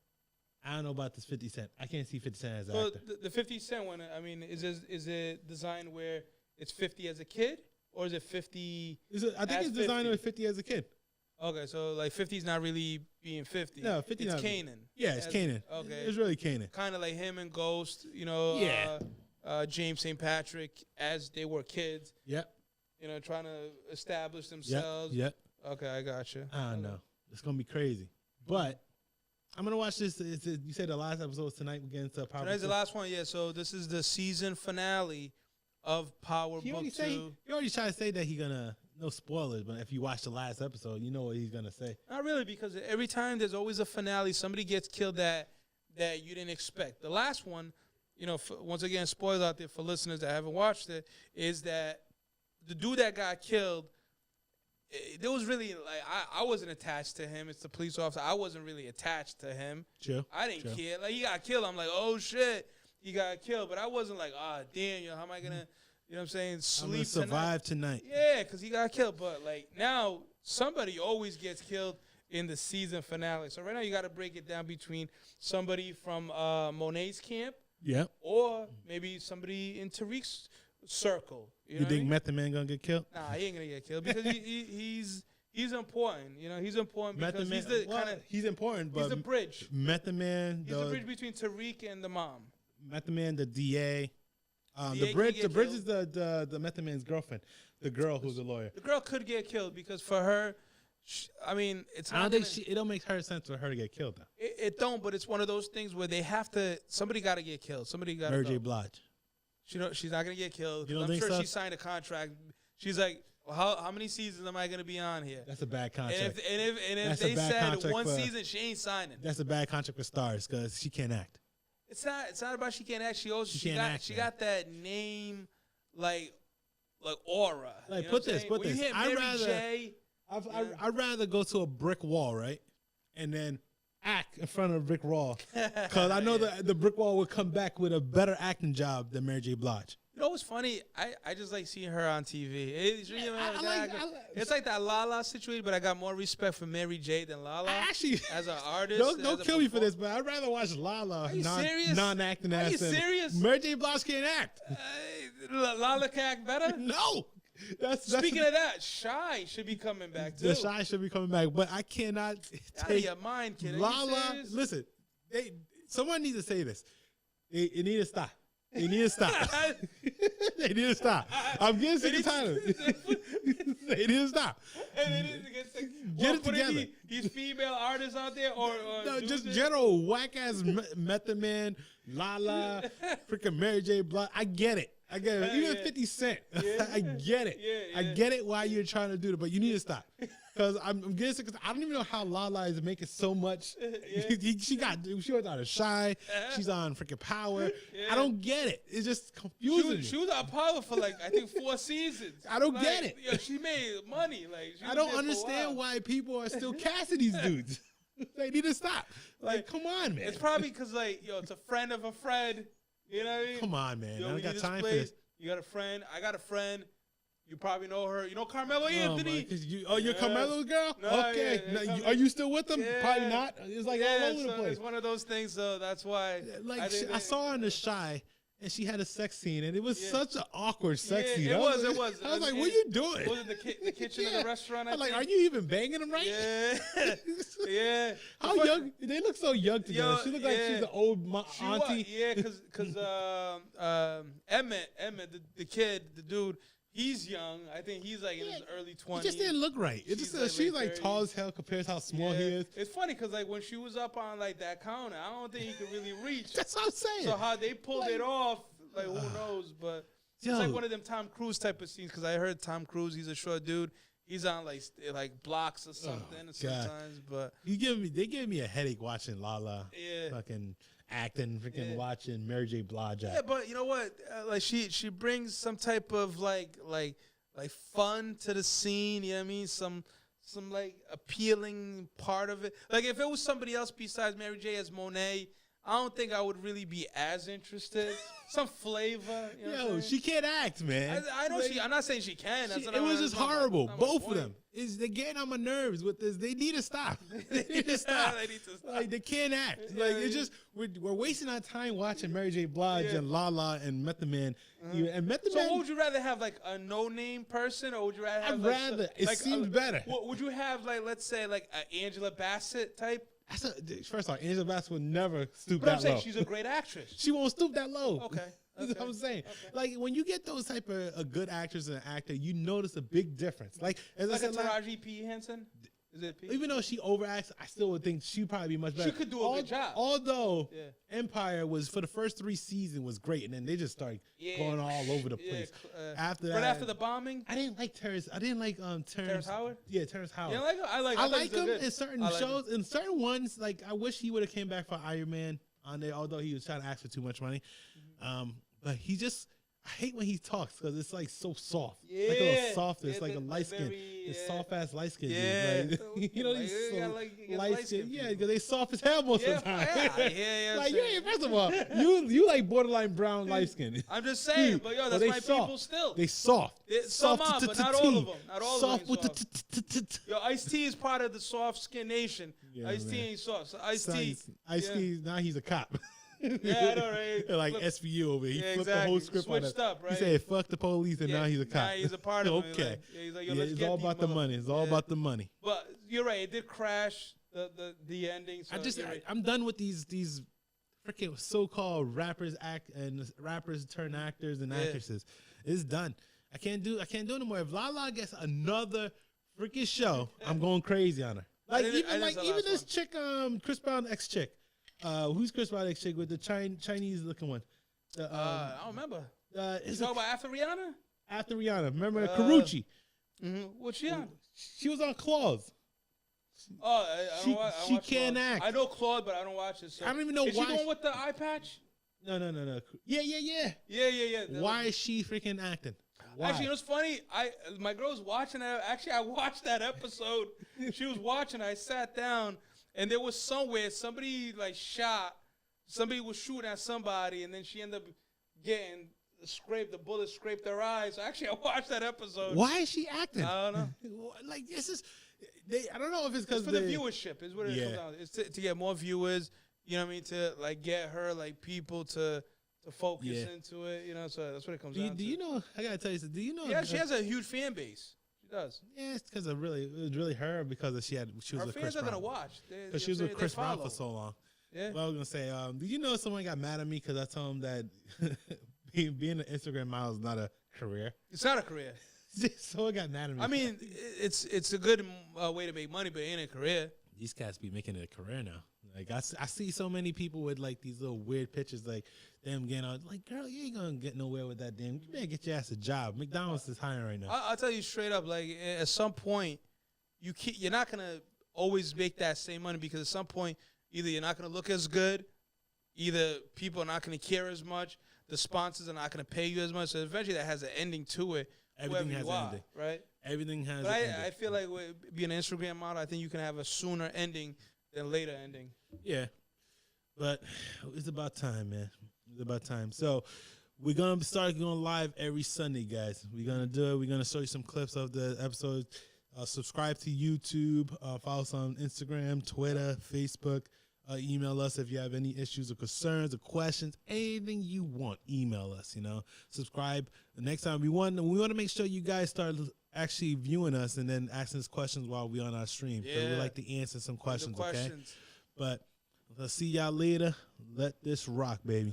I don't know about this 50 Cent. I can't see 50 Cent as an So actor. the 50 Cent one, I mean, is it designed where it's 50 as a kid? Or is it 50? I think as it's designed 50. with 50 as a kid. Okay, so like 50 is not really being 50. No, 50 It's not- Kanan. Yeah, it's As- Kanan. Okay. It's really Kanan. Kind of like him and Ghost, Yeah. James St. Patrick as they were kids, Yep. trying to establish Yep. themselves. Yep. Okay, I got you. I don't know. It's gonna be crazy. But I'm gonna watch this. You said the last episode was tonight. We're getting to Power. Tonight's the Book last one, yeah. So this is the season finale of Power 2. Book 2. He already tried to say that he gonna no spoilers, but if you watch the last episode, you know what he's gonna say. Not really, because every time there's always a finale, somebody gets killed that you didn't expect. The last one, once again, spoilers out there for listeners that haven't watched it, is that the dude that got killed, there was really like I wasn't attached to him. It's the police officer. I wasn't really attached to him. True. I didn't care. Like he got killed. I'm like, oh shit, he got killed. But I wasn't like, damn, how am I gonna, what I'm saying, I'm gonna sleep survive tonight. Yeah, because he got killed. But like now, somebody always gets killed in the season finale. So right now, you got to break it down between somebody from Monet's camp Yep. or maybe somebody in Tariq's circle. You, You know what I think mean? Method Man gonna get killed? Nah, he ain't gonna get killed because he's important. He's important because Method Man. he's the well, kind of he's important, but he's the bridge. Method Man, He's the bridge between Tariq and the mom. Method Man, the DA. DA The can bridge. get The bridge killed. is the Method Man's girlfriend, the girl who's a lawyer. The girl could get killed because for her, it's I not. don't think it don't make her sense for her to get killed though. It don't, but it's one of those things where they have to. Somebody got to get killed. Somebody got to. Mary J. Blige. She's not gonna get killed. You don't I'm think sure so? she signed a contract. She's like, well, how many seasons am I gonna be on here? That's a bad And contract. if That's a they bad said contract one for- season, she ain't signing. That's a bad contract for stars because she can't act. It's not about she can't act. She also She can't act, she man. got that name like aura. Like, You know put what I'm this, saying? put When this. You hit I'd Mary rather- J. I'd rather go to a brick wall, right, and then act in front of a brick wall because I know that the brick wall would come back with a better acting job than Mary J. Blige. You know what's funny? I just like seeing her on TV. It's like that Lala situation, but I got more respect for Mary J than Lala. Actually, as an artist, don't kill me for this, but I'd rather watch Lala serious? non-acting Are ass. you serious? Mary J. Blige can't act. Lala can act better. No. Speaking of that, Shy should be coming back too. The Shy should be coming back, but I cannot Out of your mind, kid. Are you Lala. serious? Listen, someone needs to say this. It need to stop. They need to stop. They need to stop. I'm getting sick and tired of it. They need to stop. Get it together. These female artists out there, or no, just general whack ass Method Man, Lala, freaking Mary J. Blige. I get it. Even 50 Cent. I get it. I get it why you're trying to do it, but you need to stop. Because I'm getting sick. Because I don't even know how Lala is making so much. She was on a Shy. She's on freaking Power. I don't get it. It's just confusing. She was on Power for like I think 4 seasons. I don't get it. Yo, she made money. Like I don't understand why people are still casting these dudes. They need to stop. Like, come on, man. It's probably because it's a friend of a friend. You know what I mean? Come on, man. Yo, I don't we got need time for place. this. You got a friend. I got a friend. You probably know her. You know Carmelo Anthony. You're Carmelo girl? No, okay. yeah, Are you still with them? Yeah. Probably not. It's like all over the place. It's one of those things, so that's why. Like I saw her in The Shy, and she had a sex scene, and it was such an awkward sex scene. It was. I was like, what are you doing? Was it the kitchen of the restaurant? I'm like, are you even banging them right? Yeah. Yeah. How young? They look so young together. She looked like she's an old auntie. Because Emmett, the kid, the dude, he's young. I think he's like in his early 20s. He just didn't look right. She's like tall as hell compared to how small he is. It's funny because like when she was up on like that counter, I don't think he could really reach. That's what I'm saying. So how they pulled it off, like who knows? But it's like one of them Tom Cruise type of scenes because I heard Tom Cruise, he's a short dude. He's on like blocks or something sometimes, but they gave me a headache watching Lala. Fucking acting, freaking watching Mary J. Blige. Yeah, but you know what? Like she brings some type of like fun to the scene. You know what I mean? Some like appealing part of it. Like if it was somebody else besides Mary J. as Monet, I don't think I would really be as interested. Some flavor. You know she can't act, man. I know I'm not saying she can. It was just horrible. Both of them. They're getting on my nerves with this. They need to stop. They need to stop. Like they can't act. It's just we're wasting our time watching Mary J. Blige and Lala and Method Man. And Method Man. So what would you rather have, like a no-name person, or would you rather have? It seems better. What would you have, like let's say like an Angela Bassett type? First of all, Angela Bassett would never stoop but that I'm saying low. She's a great actress. She won't stoop that low. Okay. That's what I'm saying. Okay. Like when you get those type of a good actress and actor, you notice a big difference. Like as I said, Taraji P. Henson. Is it P? Even though she overacts, I still would think she'd probably be much better. She could do a good job. Although Empire was for the first 3 seasons was great, and then they just started going all over the place. After that, right after the bombing, I didn't like Terrence. I didn't like Terrence Howard. Yeah, Terrence Howard. Yeah, I like him in certain shows. In certain ones, like I wish he would have came back for Iron Man on there, although he was trying to ask for too much money. But he just. I hate when he talks because it's like so soft. Like a little soft. It's like a light skin. It's soft ass light skin. Like, you know, he's so light skin. Yeah, because they soft as hell most of the time. Like you ain't. First of all, you like borderline brown light skin. I'm just saying, but yo, that's my people still. They soft. Some are, but not all of them. Not all soft of them. Soft. Yo, Ice-T is part of the soft skin nation. Ice-T ain't soft. So Ice-T, now he's a cop. Yeah, I know, right? Like SVU over here. He flipped the whole script on Switched up, right? He said, fuck the police, and now he's a cop. Now he's a part of it. Okay. He's like, it's all about the money. It's all about the money. But you're right. It did crash the ending. So I'm done with these freaking so-called rappers turn actors and actresses. It's done. I can't do it anymore. If Lala gets another freaking show, I'm going crazy on her. Like even this chick, Chris Brown ex-chick. Who's Chris Brown ex-chick with the Chinese looking one? I don't remember. Is it about after Rihanna? After Rihanna, remember Karrueche? What's she on? She was on Claws. Oh, she can't act. I know Claude, but I don't watch it. So. I don't even know is why. Is she going with the eye patch? No. Yeah. Why is she freaking acting? Why? Actually, you know what's funny? My girl's watching that. Actually, I watched that episode. She was watching. I sat down, and there was somewhere somebody like shot. Somebody was shooting at somebody, and then she ended up getting the bullet scraped her eyes. Actually, I watched that episode. Why is she acting? I don't know. Like this is, I don't know if it's because It's for the viewership. Is what it Yeah. comes down to. It's to get more viewers. You know what I mean? To like get her like people to focus Yeah. into it. You know, so that's what it comes Do down to. you know? I gotta tell you something. Do you know? Yeah, she has a huge fan base. She does. Yeah, it's because it was really her because she was Her with fans Chris are gonna Brown. watch. Because she was with Chris Brown for so long. Yeah. Well, I was gonna say, do you know someone got mad at me because I told him that being an Instagram model is not a career? It's not a career. Someone got mad at me. I mean, it's a good way to make money, but it ain't a career. these cats be making it a career now. Like I see so many people with like these little weird pictures, like them getting on. Like, girl, you ain't gonna get nowhere with that damn. You better get your ass a job. McDonald's is hiring right now. I'll tell you straight up. Like at some point, you're not gonna always make that same money because at some point, either you're not gonna look as good, either people are not gonna care as much, the sponsors are not gonna pay you as much. So eventually, that has an ending to it. Everything whoever has you an are, ending. right? Everything has. But an ending. I feel like with being an Instagram model, I think you can have a sooner ending than later ending. Yeah, but it's about time, man. It's about time. So we're gonna start going live every Sunday, guys. We're gonna do it. We're gonna show you some clips of the episodes. Subscribe to YouTube. Follow us on Instagram, Twitter, Facebook. Email us if you have any issues or concerns or questions, anything you want. Email us. Subscribe. The next time we want to make sure you guys start actually viewing us and then asking us questions while we're on our stream. 'Cause we Yeah. like to answer some questions. The Okay. questions. But let's see y'all later. Let this rock, baby.